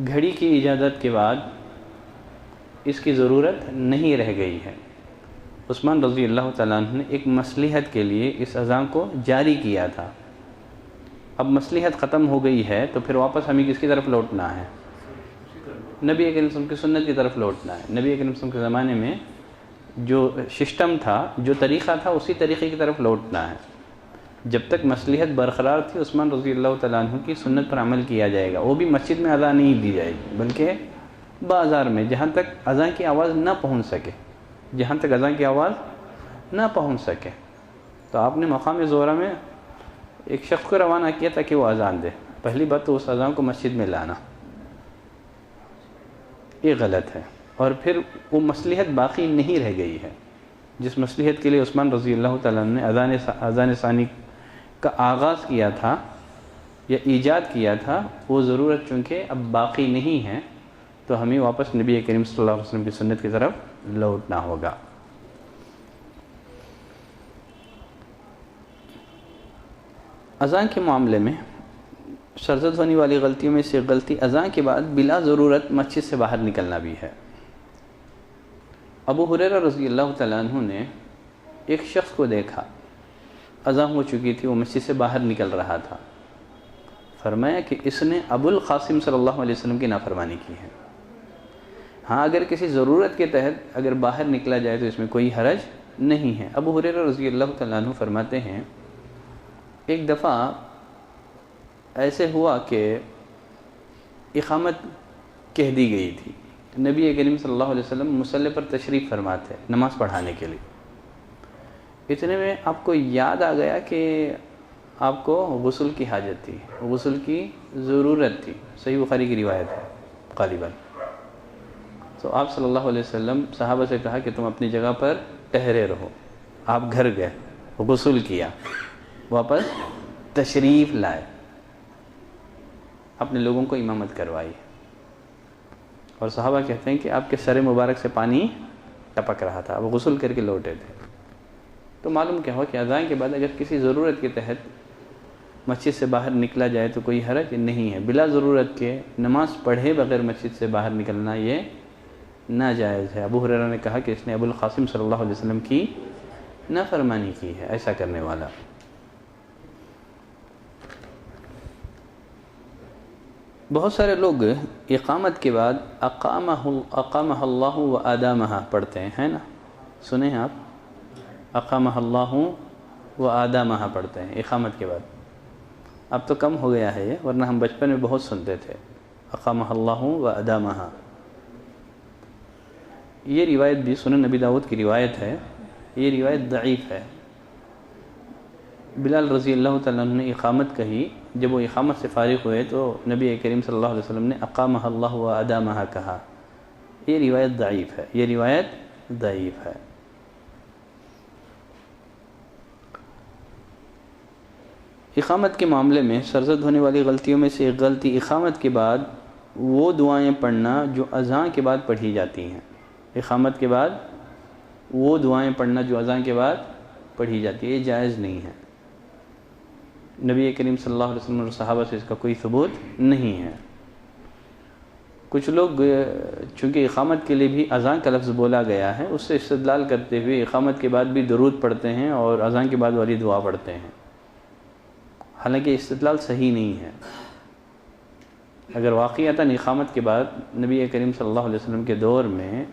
گھڑی کی ایجادات کے بعد اس کی ضرورت نہیں رہ گئی ہے۔ عثمان رضی اللہ تعالیٰ عنہ نے ایک مصلحت کے لیے اس اذان کو جاری کیا تھا۔ اب مصلحت ختم ہو گئی ہے تو پھر واپس ہمیں کس کی طرف لوٹنا ہے؟ نبی کریم صلی اللہ علیہ وسلم کی سنت کی طرف لوٹنا ہے۔ نبی کریم صلی اللہ علیہ وسلم کے زمانے میں جو سسٹم تھا، جو طریقہ تھا، اسی طریقے کی طرف لوٹنا ہے۔ جب تک مصلحت برقرار تھی عثمان رضی اللہ تعالیٰ عنہ کی سنت پر عمل کیا جائے گا۔ وہ بھی مسجد میں اذان نہیں دی جائے گی، بلکہ بازار میں، جہاں تک اذان کی آواز نہ پہنچ سکے، جہاں تک اذان کی آواز نہ پہنچ سکے۔ تو آپ نے مقام زورہ میں ایک شخص کو روانہ کیا تاکہ وہ اذان دے۔ پہلی بات تو اس اذان کو مسجد میں لانا یہ غلط ہے، اور پھر وہ مصلحت باقی نہیں رہ گئی ہے۔ جس مصلحت کے لیے عثمان رضی اللہ تعالیٰ عنہ نے اذان ثانی کا آغاز کیا تھا یا ایجاد کیا تھا، وہ ضرورت چونکہ اب باقی نہیں ہے، تو ہمیں واپس نبی کریم صلی اللہ علیہ وسلم کی سنت کی طرف لوٹنا ہوگا۔ اذان کے معاملے میں سرزد ہونے والی غلطیوں میں سے غلطی اذان کے بعد بلا ضرورت مسجد سے باہر نکلنا بھی ہے۔ ابو ہریرہ رضی اللہ تعالیٰ عنہ نے ایک شخص کو دیکھا، اذان ہو چکی تھی، وہ مسجد سے باہر نکل رہا تھا۔ فرمایا کہ اس نے ابو القاسم صلی اللہ علیہ وسلم کی نافرمانی کی ہے۔ ہاں اگر کسی ضرورت کے تحت اگر باہر نکلا جائے تو اس میں کوئی حرج نہیں ہے۔ ابو ہریرہ رضی اللہ تعالیٰ عنہ فرماتے ہیں ایک دفعہ ایسے ہوا کہ اقامت کہہ دی گئی تھی، نبی کریم صلی اللہ علیہ وسلم مصلی پر تشریف فرما تھے نماز پڑھانے کے لیے. اتنے میں آپ کو یاد آ گیا کہ آپ کو غسل کی حاجت تھی, غسل کی ضرورت تھی. صحیح بخاری کی روایت ہے غالباً. تو آپ صلی اللہ علیہ وسلم صحابہ سے کہا کہ تم اپنی جگہ پر ٹھہرے رہو. آپ گھر گئے, غسل کیا, واپس تشریف لائے, اپنے لوگوں کو امامت کروائی. اور صحابہ کہتے ہیں کہ آپ کے سر مبارک سے پانی ٹپک رہا تھا, آپ غسل کر کے لوٹے تھے. تو معلوم کیا ہو کہ اذان کے بعد اگر کسی ضرورت کے تحت مسجد سے باہر نکلا جائے تو کوئی حرج نہیں ہے. بلا ضرورت کے نماز پڑھے بغیر مسجد سے باہر نکلنا یہ ناجائز ہے. ابو ہریرہ نے کہا کہ اس نے ابو القاسم صلی اللہ علیہ وسلم کی نافرمانی کی ہے, ایسا کرنے والا. بہت سارے لوگ اقامت کے بعد اقامہ اللہ و آدامہ پڑھتے ہیں, ہے نا؟ سنیں آپ, اقامہ اللہ و آدامہ پڑھتے ہیں اقامت کے بعد. اب تو کم ہو گیا ہے یہ, ورنہ ہم بچپن میں بہت سنتے تھے اقامہ اللہ و آدامہ. یہ روایت بھی سنن نبی داؤد کی روایت ہے, یہ روایت ضعیف ہے. بلال رضی اللہ تعالیٰ عنہ نے اقامت کہی, جب وہ اقامت سے فارغ ہوئے تو نبی کریم صلی اللہ علیہ وسلم نے اقامہ اللہ و آدامہ کہا. یہ روایت ضعیف ہے, یہ روایت ضعیف ہے. اقامت کے معاملے میں سرزد ہونے والی غلطیوں میں سے ایک غلطی اقامت کے بعد وہ دعائیں پڑھنا جو اذان کے بعد پڑھی جاتی ہیں. اقامت کے بعد وہ دعائیں پڑھنا جو اذان کے بعد پڑھی جاتی ہے, یہ جائز نہیں ہے. نبی کریم صلی اللہ علیہ وسلم اور صحابہ سے اس کا کوئی ثبوت نہیں ہے. کچھ لوگ چونکہ اقامت کے لیے بھی اذان کا لفظ بولا گیا ہے, اس سے استدلال کرتے ہوئے اقامت کے بعد بھی درود پڑھتے ہیں اور اذان کے بعد والی دعا پڑھتے ہیں. حالانکہ استدلال صحیح نہیں ہے. اگر واقعتاً اقامت کے بعد نبی کریم صلی اللہ علیہ وسلم کے دور میں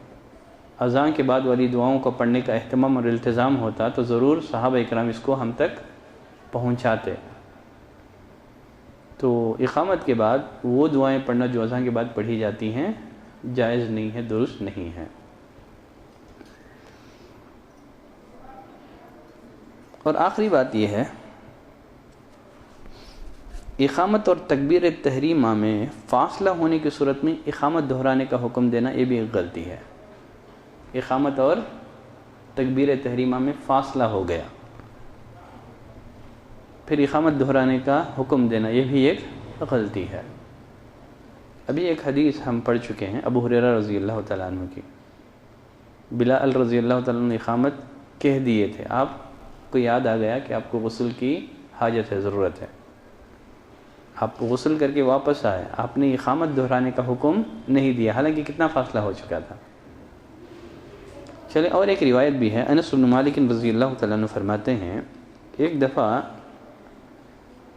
اذان کے بعد والی دعاؤں کو پڑھنے کا اہتمام اور التزام ہوتا تو ضرور صحابہ اکرام اس کو ہم تک پہنچاتے. تو اقامت کے بعد وہ دعائیں پڑھنا جو اذان کے بعد پڑھی جاتی ہیں جائز نہیں ہے, درست نہیں ہے. اور آخری بات یہ ہے, اقامت اور تکبیر تحریمہ میں فاصلہ ہونے کی صورت میں اقامت دہرانے کا حکم دینا یہ بھی ایک غلطی ہے. اقامت اور تکبیر تحریمہ میں فاصلہ ہو گیا, پھر اقامت دہرانے کا حکم دینا یہ بھی ایک غلطی ہے. ابھی ایک حدیث ہم پڑھ چکے ہیں ابو ہریرہ رضی اللہ تعالیٰ عنہ کی. بلال رضی اللہ تعالیٰ عنہ نے اقامت کہہ دیے تھے, آپ کو یاد آ گیا کہ آپ کو غسل کی حاجت ہے, ضرورت ہے, آپ غسل کر کے واپس آئے, آپ نے اقامت دہرانے کا حکم نہیں دیا, حالانکہ کتنا فاصلہ ہو چکا تھا. چلیں, اور ایک روایت بھی ہے, انس بن مالک رضی اللہ تعالیٰ عنہ فرماتے ہیں ایک دفعہ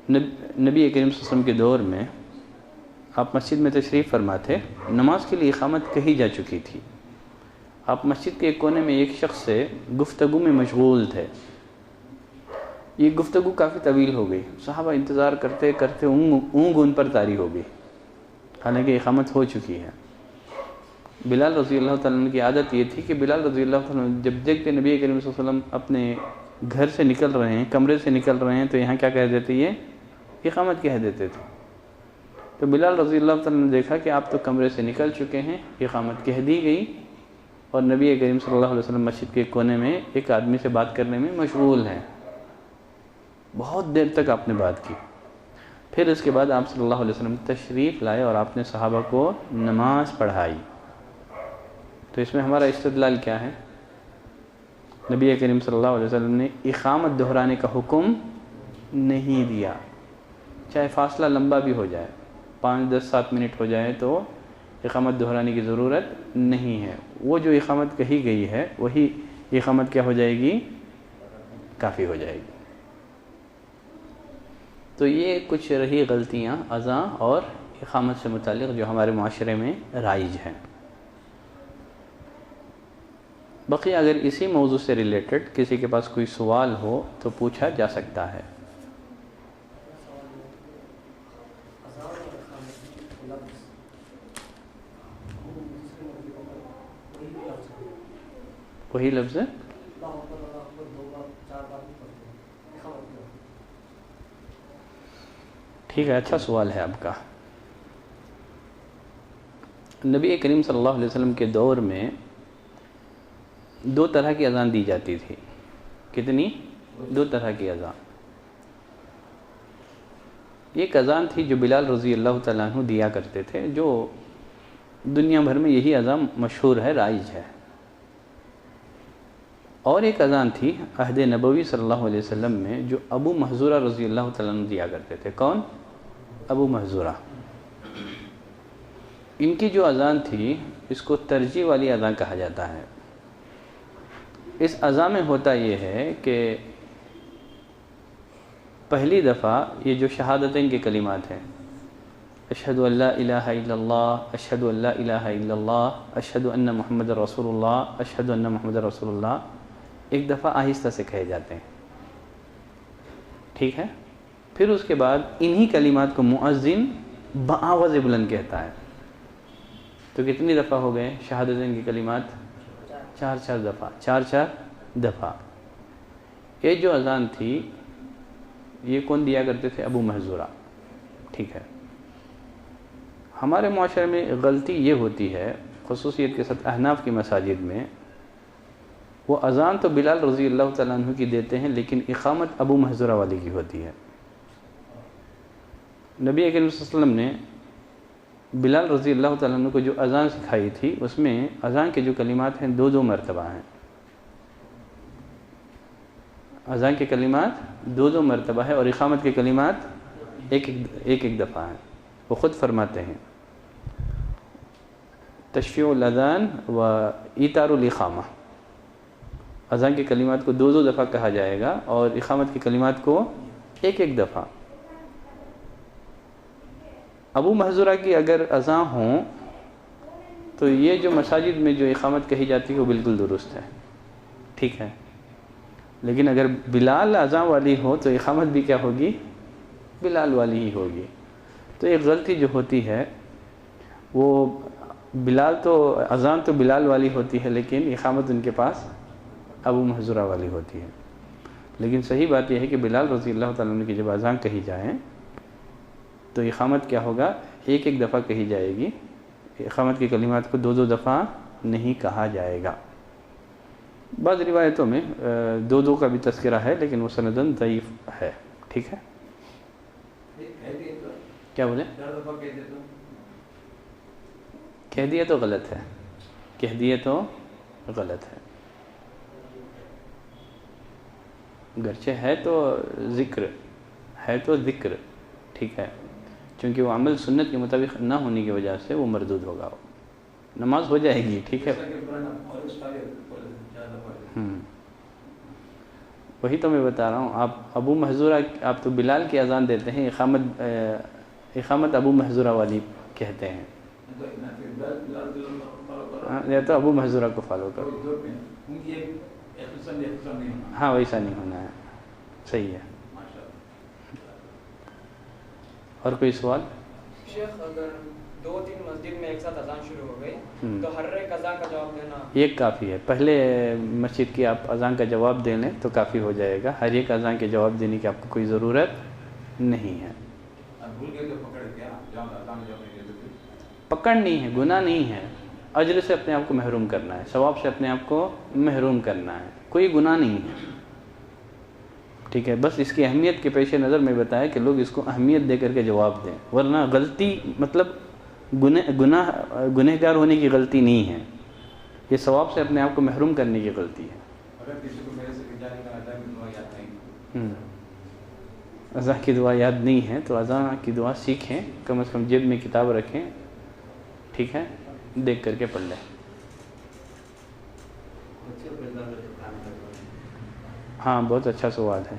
نبی کریم صلی اللہ علیہ وسلم کے دور میں آپ مسجد میں تشریف فرما تھے, نماز کے لیے اقامت کہی جا چکی تھی. آپ مسجد کے ایک کونے میں ایک شخص سے گفتگو میں مشغول تھے. یہ گفتگو کافی طویل ہو گئی, صحابہ انتظار کرتے کرتے اونگ ان پر طاری ہو گئی, حالانکہ اقامت ہو چکی ہے. بلال رضی اللہ تعالیٰ عنہ کی عادت یہ تھی کہ بلال رضی اللہ تعالیٰ عنہ جب دیکھتے نبی کریم صلی اللہ علیہ وسلم اپنے گھر سے نکل رہے ہیں, کمرے سے نکل رہے ہیں, تو یہاں کیا کہہ دیتے, یہ اقامت کہہ دیتے تھے. تو بلال رضی اللہ تعالیٰ نے دیکھا کہ آپ تو کمرے سے نکل چکے ہیں, اقامت کہہ دی گئی, اور نبی کریم صلی اللہ علیہ وسلم مسجد کے کونے میں ایک آدمی سے بات کرنے میں مشغول ہیں. بہت دیر تک آپ نے بات کی. پھر اس کے بعد آپ صلی اللہ علیہ وسلم تشریف لائے اور آپ نے صحابہ کو نماز پڑھائی. تو اس میں ہمارا استدلال کیا ہے, نبی کریم صلی اللہ علیہ وسلم نے اقامت دہرانے کا حکم نہیں دیا, چاہے فاصلہ لمبا بھی ہو جائے, 5, 10, 7 منٹ ہو جائے تو اقامت دہرانے کی ضرورت نہیں ہے. وہ جو اقامت کہی گئی ہے وہی اقامت کیا ہو جائے گی, کافی ہو جائے گی. تو یہ کچھ رہی غلطیاں اذان اور اقامت سے متعلق جو ہمارے معاشرے میں رائج ہیں. بقیہ اگر اسی موضوع سے ریلیٹڈ کسی کے پاس کوئی سوال ہو تو پوچھا جا سکتا ہے. وہی لفظ ہے. ٹھیک ہے, اچھا سوال ہے آپ کا. نبی کریم صلی اللہ علیہ وسلم کے دور میں 2 طرح کی اذان دی جاتی تھی. کتنی؟ 2 طرح کی اذان. ایک اذان تھی جو بلال رضی اللہ تعالیٰ عنہ دیا کرتے تھے, جو دنیا بھر میں یہی اذان مشہور ہے, رائج ہے. اور ایک اذان تھی عہد نبوی صلی اللہ علیہ وسلم میں, جو ابو محذورہ رضی اللہ تعالیٰ عنہ دیا کرتے تھے. کون؟ ابو محذورہ. ان کی جو اذان تھی اس کو ترجیح والی اذان کہا جاتا ہے. اس اذان میں ہوتا یہ ہے کہ پہلی دفعہ یہ جو شہادتین کے کلمات ہیں, اشہد ان لا الہ الا اللہ, اشہد ان لا الہ الا اللہ, اشہد ان محمد رسول اللہ, اشہد ان محمد رسول اللہ, ایک دفعہ آہستہ سے کہے جاتے ہیں. ٹھیک ہے. پھر اس کے بعد انہی کلمات کو مؤذن بآواز بلند کہتا ہے. تو کتنی دفعہ ہو گئے شہادتین کی کلمات؟ 4 دفعہ. 4 دفعہ. یہ جو اذان تھی یہ کون دیا کرتے تھے؟ ابو محذورہ. ٹھیک ہے. ہمارے معاشرے میں غلطی یہ ہوتی ہے, خصوصیت کے ساتھ احناف کی مساجد میں, وہ اذان تو بلال رضی اللہ تعالیٰ عنہ کی دیتے ہیں, لیکن اقامت ابو محذورہ والی کی ہوتی ہے. نبی کریم صلی اللہ علیہ وسلم نے بلال رضی اللہ تعالیٰ عنہ کو جو اذان سکھائی تھی, اس میں اذان کے جو کلمات ہیں 2 مرتبہ ہیں. اذان کے کلمات 2 مرتبہ ہے, اور اقامت کے کلمات ایک دفعہ ہیں. وہ خود فرماتے ہیں تشفیع الاذان و ایتار الاقامہ. اذان کے کلمات کو 2 دفعہ کہا جائے گا, اور اقامت کے کلمات کو ایک دفعہ. ابو محذورہ کی اگر اذان ہوں تو یہ جو مساجد میں جو اقامت کہی جاتی ہے وہ بالکل درست ہے. ٹھیک ہے. لیکن اگر بلال اذان والی ہو تو اقامت بھی کیا ہوگی؟ بلال والی ہی ہوگی. تو ایک غلطی جو ہوتی ہے وہ بلال تو اذان تو بلال والی ہوتی ہے, لیکن اقامت ان کے پاس ابو محذورہ والی ہوتی ہے. لیکن صحیح بات یہ ہے کہ بلال رضی اللہ تعالیٰ عنہ کی جب اذان کہی جائیں تو اقامت کیا ہوگا؟ ایک دفعہ کہی جائے گی. اقامت کی کلمات کو 2 دفعہ نہیں کہا جائے گا. بعض روایتوں میں 2 کا بھی تذکرہ ہے, لیکن وہ سندن ضعیف ہے. ٹھیک ہے. کیا بولیں؟ کہہ دیا تو غلط ہے. کہہ دیے تو غلط ہے. گرچہ ہے تو ذکر ہے, تو ذکر ٹھیک ہے, چونکہ وہ عمل سنت کے مطابق نہ ہونے کی وجہ سے وہ مردود ہوگا. نماز ہو جائے گی. ٹھیک ہے. وہی تو میں بتا رہا ہوں. آپ ابو محذورہ, آپ تو بلال کی اذان دیتے ہیں, اقامت ابو محذورہ والی کہتے ہیں. یا تو ابو محذورہ کو فالو کرو. ہاں ویسا نہیں ہونا ہے. صحیح ہے. اور کوئی سوال؟ شیخ اگر 2-3 مسجد میں ایک ساتھ اذان شروع ہو گئی تو ہر ایک اذان کا جواب دینا یہ کافی ہے. پہلے مسجد کی آپ اذان کا جواب دے لیں تو کافی ہو جائے گا. ہر ایک اذان کے جواب دینے کی آپ کو کوئی ضرورت نہیں ہے. پکڑ نہیں ہے, گناہ نہیں ہے. اجر سے اپنے آپ کو محروم کرنا ہے, ثواب سے اپنے آپ کو محروم کرنا ہے. کوئی گناہ نہیں ہے. ٹھیک ہے. بس اس کی اہمیت کے پیش نظر میں بتایا کہ لوگ اس کو اہمیت دے کر کے جواب دیں, ورنہ غلطی مطلب گنہگار ہونے کی غلطی نہیں ہے, یہ ثواب سے اپنے آپ کو محروم کرنے کی غلطی ہے. اذان کی دعا یاد نہیں ہے تو اذان کی دعا سیکھیں, کم از کم جیب میں کتاب رکھیں. ٹھیک ہے. دیکھ کر کے پڑھ لیں. ہاں بہت اچھا سوال ہے.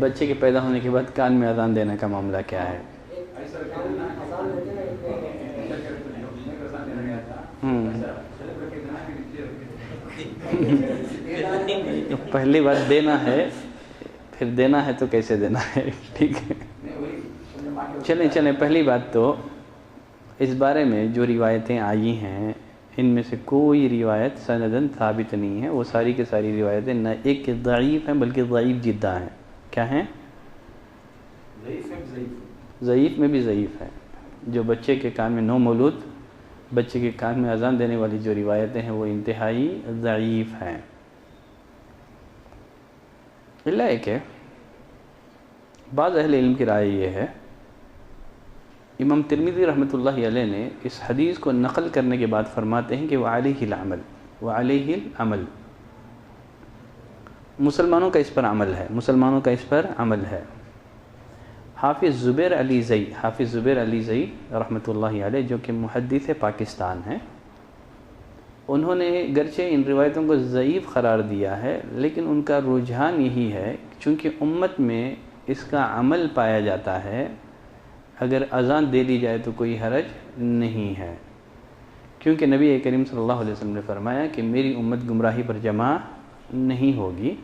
بچے کے پیدا ہونے کے بعد کان میں اذان دینے کا معاملہ کیا ہے؟ پہلی بات دینا ہے, پھر دینا ہے تو کیسے دینا ہے. ٹھیک ہے. چلیں پہلی بات تو اس بارے میں جو روایتیں آئی ہیں ان میں سے کوئی روایت سندن ثابت نہیں ہے، وہ ساری کی ساری روایتیں نہ ایک کہ ضعیف ہیں بلکہ ضعیف جدہ ہیں۔ کیا ہیں؟ ضعیف میں بھی ضعیف ہے۔ جو بچے کے کان میں نومولود بچے کے کان میں اذان دینے والی جو روایتیں ہیں وہ انتہائی ضعیف ہیں۔ اللہ ایک ہے، بعض اہل علم کی رائے یہ ہے، امام ترمذی رحمۃ اللہ علیہ نے اس حدیث کو نقل کرنے کے بعد فرماتے ہیں کہ وعلیہ العمل، وعلیہ العمل، مسلمانوں کا اس پر عمل ہے، مسلمانوں کا اس پر عمل ہے۔ حافظ زبیر علی زئی رحمۃ اللہ علیہ جو کہ محدث پاکستان ہیں، انہوں نے گرچہ ان روایتوں کو ضعیف قرار دیا ہے لیکن ان کا رجحان یہی ہے چونکہ امت میں اس کا عمل پایا جاتا ہے، اگر اذان دے دی جائے تو کوئی حرج نہیں ہے، کیونکہ نبی کریم صلی اللہ علیہ وسلم نے فرمایا کہ میری امت گمراہی پر جمع نہیں ہوگی۔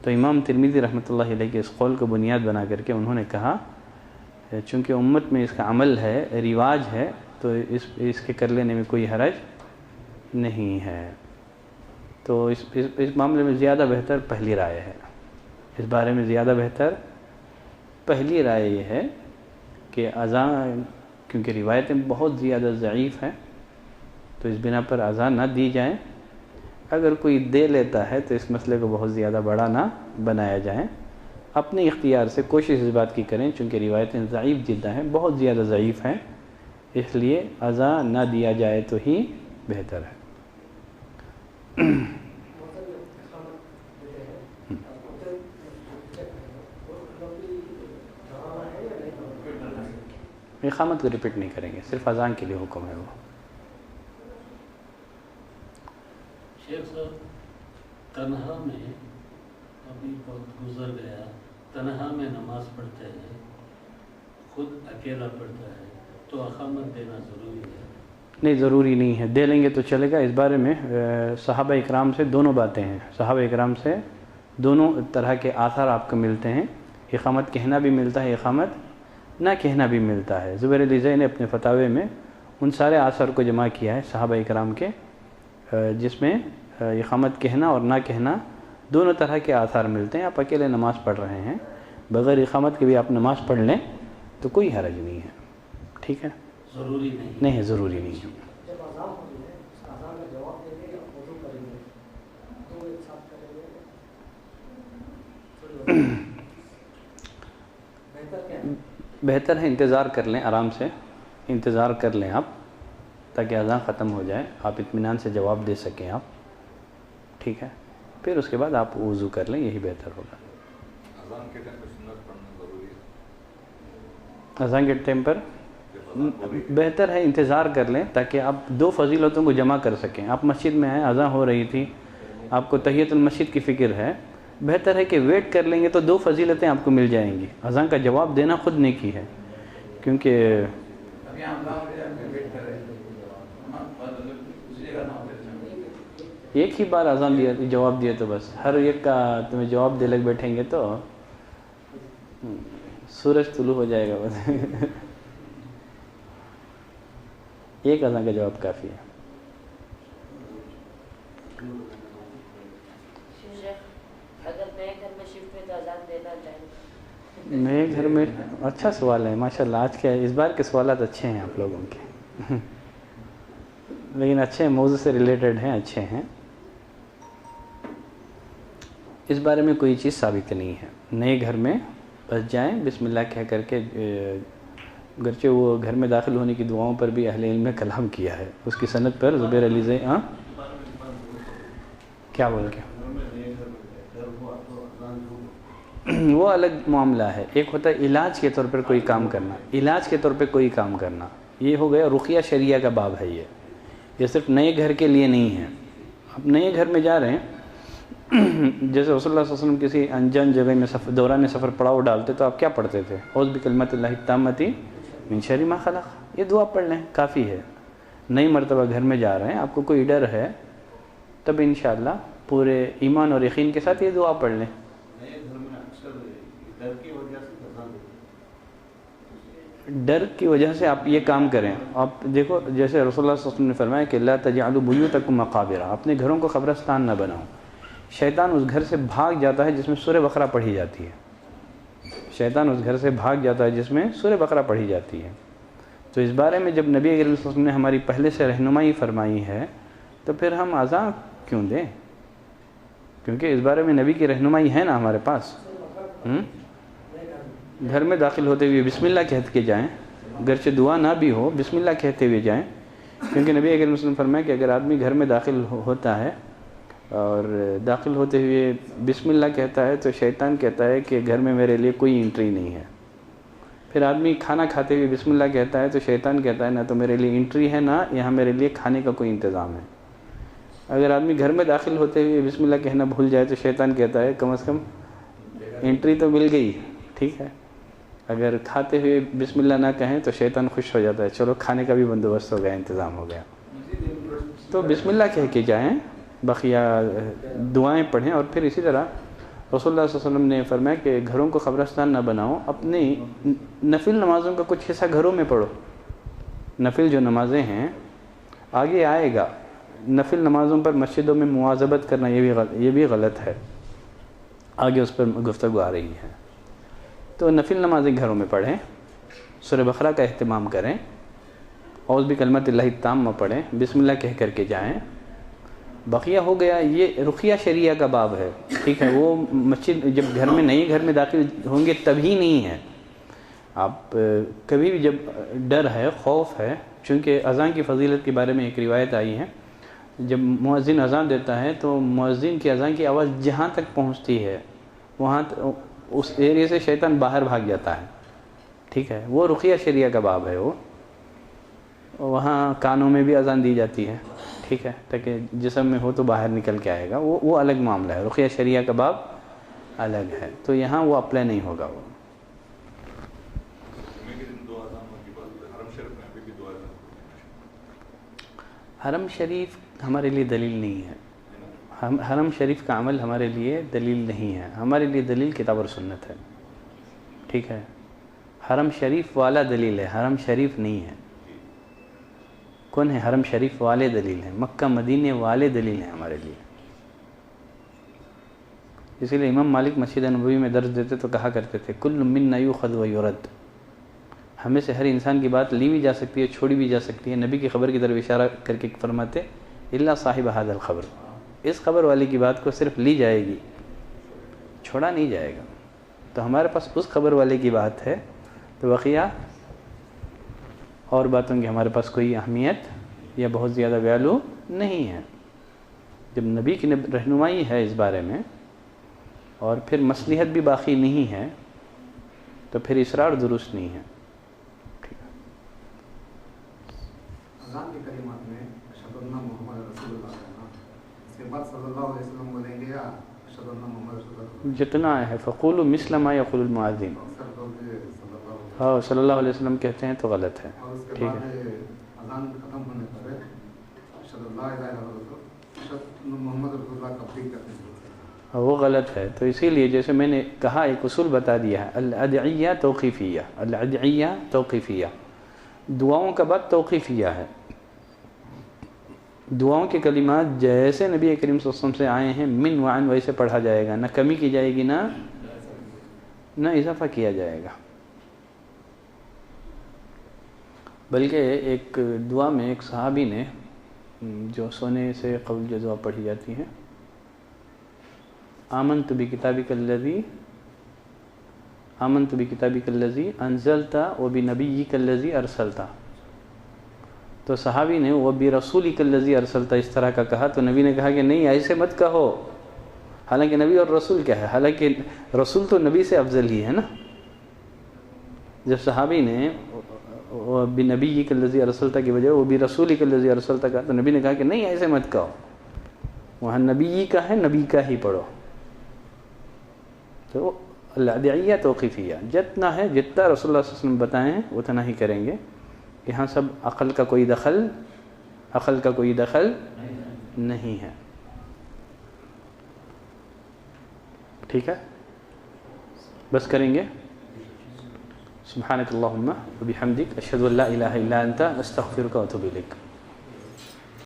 تو امام ترمذی رحمۃ اللہ علیہ کے اس قول کو بنیاد بنا کر کے انہوں نے کہا چونکہ امت میں اس کا عمل ہے، رواج ہے، تو اس کے کر لینے میں کوئی حرج نہیں ہے۔ تو اس معاملے میں زیادہ بہتر پہلی رائے ہے، اس بارے میں زیادہ بہتر پہلی رائے یہ ہے کہ اذان، کیونکہ روایتیں بہت زیادہ ضعیف ہیں تو اس بنا پر اذان نہ دی جائیں، اگر کوئی دے لیتا ہے تو اس مسئلے کو بہت زیادہ بڑا نہ بنایا جائے، اپنے اختیار سے کوشش اس بات کی کریں، چونکہ روایتیں ضعیف جدا ہیں، بہت زیادہ ضعیف ہیں، اس لیے اذان نہ دیا جائے تو ہی بہتر ہے۔ اقامت کو ریپیٹ نہیں کریں گے، صرف اذان کے لیے حکم ہے وہ۔ شیخ صاحب، تنہا میں ابھی وقت گزر گیا، تنہا میں نماز پڑھتے ہیں، خود اکیلا پڑھتا ہے تو اقامت دینا ضروری ہے؟ نہیں، ضروری نہیں ہے، دے لیں گے تو چلے گا۔ اس بارے میں صحابہ اکرام سے دونوں باتیں ہیں، صحابہ اکرام سے دونوں طرح کے آثار آپ کو ملتے ہیں، اقامت کہنا بھی ملتا ہے، اقامت نہ کہنا بھی ملتا ہے۔ زبیر علی زئی نے اپنے فتاوے میں ان سارے آثار کو جمع کیا ہے صحابہ اکرام کے، جس میں اقامت کہنا اور نہ کہنا دونوں طرح کے آثار ملتے ہیں۔ آپ اکیلے نماز پڑھ رہے ہیں، بغیر اقامت کے بھی آپ نماز پڑھ لیں تو کوئی حرج نہیں ہے، ٹھیک ہے؟ ضروری نہیں؟ نہیں، ضروری نہیں ہے۔ جب اذان ہوتی ہے اس کا اذان کا جواب دیں گے یا وضو کریں گے؟ دو ایک ساتھ کریں گے؟ بہتر کیا ہے؟ بہتر ہے انتظار کر لیں، آرام سے انتظار کر لیں آپ، تاکہ اذان ختم ہو جائے، آپ اطمینان سے جواب دے سکیں آپ، ٹھیک ہے؟ پھر اس کے بعد آپ وضو کر لیں، یہی بہتر ہوگا۔ اذان کے ٹائم پر سنت پڑھنا ضروری ہے؟ اذان کے ٹائم پر بہتر ہے انتظار کر لیں تاکہ آپ دو فضیلتوں کو جمع کر سکیں۔ آپ مسجد میں آئیں، اذان ہو رہی تھی، آپ کو تحیۃ المسجد کی فکر ہے، بہتر ہے کہ ویٹ کر لیں گے تو دو فضیلتیں آپ کو مل جائیں گی۔ اذان کا جواب دینا خود نیکی ہے، کیونکہ ایک ہی بار اذان دیا جواب دیا تو بس ہر ایک کا تمہیں جواب دے لگ بیٹھیں گے تو سورج طلوع ہو جائے گا بس۔ ایک اذان کا جواب کافی ہے۔ اگر نئے گھر میں شفٹ ہوئے تو اذان دینا چاہیے؟ نئے گھر میں اچھا سوال ہے، ماشاءاللہ آج کے اس بار کے سوالات اچھے ہیں آپ لوگوں کے، لیکن اچھے ہیں، موضوع سے ریلیٹڈ ہیں، اچھے ہیں۔ اس بارے میں کوئی چیز ثابت نہیں ہے، نئے گھر میں بس جائیں بسم اللہ کہہ کر کے، گرچہ وہ گھر میں داخل ہونے کی دعاؤں پر بھی اہل علم نے کلام کیا ہے، اس کی سند پر زبیر علی زئی کیا بول کے وہ الگ معاملہ ہے۔ ایک ہوتا ہے علاج کے طور پر کوئی کام کرنا، علاج کے طور پہ کوئی کام کرنا، یہ ہو گیا رقیہ شریعہ کا باب ہے، یہ صرف نئے گھر کے لیے نہیں ہے۔ اب نئے گھر میں جا رہے ہیں، جیسے رسول اللہ صلی اللہ علیہ وسلم کسی انجان جگہ میں دوران سفر پڑاؤ ڈالتے تو آپ کیا پڑھتے تھے؟ اعوذ بکلمات اللہ التامۃ من شر ما خلق، یہ دعا پڑھ لیں کافی ہے۔ نئی مرتبہ گھر میں جا رہے ہیں، آپ کو کوئی ڈر ہے تب انشاءاللہ پورے ایمان اور یقین کے ساتھ یہ دعا پڑھ لیں۔ ڈر کی وجہ سے آپ یہ کام کریں. آپ دیکھو جیسے رسول اللہ صلی اللہ علیہ وسلم نے فرمایا کہ لا تجعلوا بیوتکم مقابر، اپنے گھروں کو قبرستان نہ بناؤ. شیطان اس گھر سے بھاگ جاتا ہے جس میں سورہ بقرہ پڑھی جاتی ہے. شیطان اس گھر سے بھاگ جاتا ہے جس میں سورہ بقرہ پڑھی جاتی ہے. تو اس بارے میں جب نبی کریم صلی اللہ علیہ وسلم نے ہماری پہلے سے رہنمائی فرمائی ہے تو پھر ہم اذان کیوں دیں؟ کیونکہ اس بارے میں نبی کی رہنمائی ہے نا ہمارے پاس. گھر میں داخل ہوتے ہوئے بسم اللہ کہتے کے جائیں، گرچہ دعا نہ بھی ہو بسم اللہ کہتے ہوئے جائیں، کیونکہ نبی کریم صلی اللہ علیہ وسلم فرمایا کہ اگر آدمی گھر میں داخل ہوتا ہے اور داخل ہوتے ہوئے بسم اللہ کہتا ہے تو شیطان کہتا ہے کہ گھر میں میرے لیے کوئی انٹری نہیں ہے. پھر آدمی کھانا کھاتے ہوئے بسم اللہ کہتا ہے تو شیطان کہتا ہے نہ تو میرے لیے انٹری ہے نہ یہاں میرے لیے کھانے کا کوئی انتظام ہے. اگر آدمی گھر میں داخل ہوتے ہوئے بسم اللہ کہنا بھول جائے تو شیطان کہتا ہے کم از کم انٹری تو مل گئی. ٹھیک ہے، اگر کھاتے ہوئے بسم اللہ نہ کہیں تو شیطان خوش ہو جاتا ہے، چلو کھانے کا بھی بندوبست ہو گیا، انتظام ہو گیا. تو بسم اللہ کہہ کے جائیں، بقیہ دعائیں پڑھیں. اور پھر اسی طرح رسول اللہ صلی اللہ علیہ وسلم نے فرمایا کہ گھروں کو قبرستان نہ بناؤ، اپنی نفل نمازوں کا کچھ حصہ گھروں میں پڑھو. نفل جو نمازیں ہیں آگے آئے گا، نفل نمازوں پر مسجدوں میں مواظبت کرنا یہ بھی غلط ہے، آگے اس پر گفتگو آ رہی ہے. تو نفل نمازیں گھروں میں پڑھیں، سورہ بقرہ کا اہتمام کریں، اعوذ بکلمات اللہ التامہ پڑھیں، بسم اللہ کہہ کر کے جائیں. بقیہ ہو گیا یہ رقیہ شریعہ کا باب ہے. ٹھیک ہے، وہ مسجد جب گھر میں نئے گھر میں داخل ہوں گے تبھی نہیں ہے. آپ کبھی بھی جب ڈر ہے، خوف ہے، چونکہ اذان کی فضیلت کے بارے میں ایک روایت آئی ہے، جب مؤذن اذان دیتا ہے تو مؤذن کی اذان کی آواز جہاں تک پہنچتی ہے وہاں اس ایریے سے شیطان باہر بھاگ جاتا ہے. ٹھیک ہے، وہ رقیہ شریعہ کا باب ہے. وہ وہاں کانوں میں بھی اذان دی جاتی ہے. ٹھیک ہے، تاکہ جسم میں ہو تو باہر نکل کے آئے گا، وہ الگ معاملہ ہے. رقیہ شریعہ کا باب الگ ہے، تو یہاں وہ اپلائی نہیں ہوگا. وہ حرم شریف ہمارے لیے دلیل نہیں ہے. حرم شریف کا عمل ہمارے لیے دلیل نہیں ہے. ہمارے لیے دلیل کتاب اور سنت ہے. ٹھیک ہے، حرم شریف والا دلیل ہے، حرم شریف نہیں ہے. کون ہے حرم شریف والے دلیل ہیں؟ مکہ مدینے والے دلیل ہیں ہمارے لیے. اسی لیے امام مالک مسجد نبوی میں درس دیتے تو کہا کرتے تھے کل منا یؤخذ و یرد، ہمیں سے ہر انسان کی بات لی بھی جا سکتی ہے، چھوڑی بھی جا سکتی ہے. نبی کی خبر کی طرف اشارہ کر کے فرماتے الا صاحب ھذا الخبر، اس خبر والے کی بات کو صرف لی جائے گی، چھوڑا نہیں جائے گا. تو ہمارے پاس اس خبر والے کی بات ہے، تو بقیہ اور باتوں کی ہمارے پاس کوئی اہمیت یا بہت زیادہ ویلو نہیں ہے. جب نبی کی رہنمائی ہے اس بارے میں اور پھر مصلحت بھی باقی نہیں ہے تو پھر اصرار درست نہیں ہے. اذان کے کلمات میں اشہد ان محمد رسول اللہ ہے، اس کے بعد صلی اللہ علیہ وسلم بولیں گے یا اشہد ان محمد رسول اللہ؟ جتنا ہے فقولوا مثل ما یقول المؤذن، ہاں صلی اللہ علیہ وسلم کہتے ہیں تو غلط ہے. اور اس کے ٹھیک بعد ہے، اذان ختم ہونے پر اشہد اللہ الہ الا اللہ، اشہد ان محمد رسول اللہ تبلیغ کرتے ہیں، وہ غلط ہے. تو اسی لیے جیسے میں نے کہا ایک اصول بتا دیا ہے، الادعیہ توقیفیہ، الادعیہ توقیفیہ، دعاؤں کا بعد توقیفیہ ہے. دعاؤں کے کلمات جیسے نبی کریم صلی اللہ علیہ وسلم سے آئے ہیں من وعن ویسے پڑھا جائے گا، نہ کمی کی جائے گی نہ اضافہ کیا جائے گا. بلکہ ایک دعا میں ایک صحابی نے جو سونے سے قبل جو دعا پڑھی جاتی ہے، آمنت بکتابک الذی انزلت وبنبیک الذی ارسلت، تو صحابی نے وبرسولک الذی ارسلت اس طرح کا کہا، تو نبی نے کہا کہ نہیں ایسے مت کہو. حالانکہ نبی اور رسول کیا ہے؟ حالانکہ رسول تو نبی سے افضل ہی ہے نا. جب صحابی نے وبنبیک الذی ارسلت کی وجہ وبرسولک الذی ارسلت کہا تو نبی نے کہا کہ نہیں ایسے مت کہو، وہاں نبی کا ہے، نبی کا ہی پڑھو. تو الادعیہ توقیفیہ، جتنا ہے جتنا رسول اللہ صلی اللہ علیہ وسلم بتائیں اتنا ہی کریں گے. یہاں سب عقل کا کوئی دخل نہیں ہے. ٹھیک ہے، بس کریں گے. سبحانك اللهم وبحمدك اشهد ان لا اله الا انت استغفرك واتوب اليك.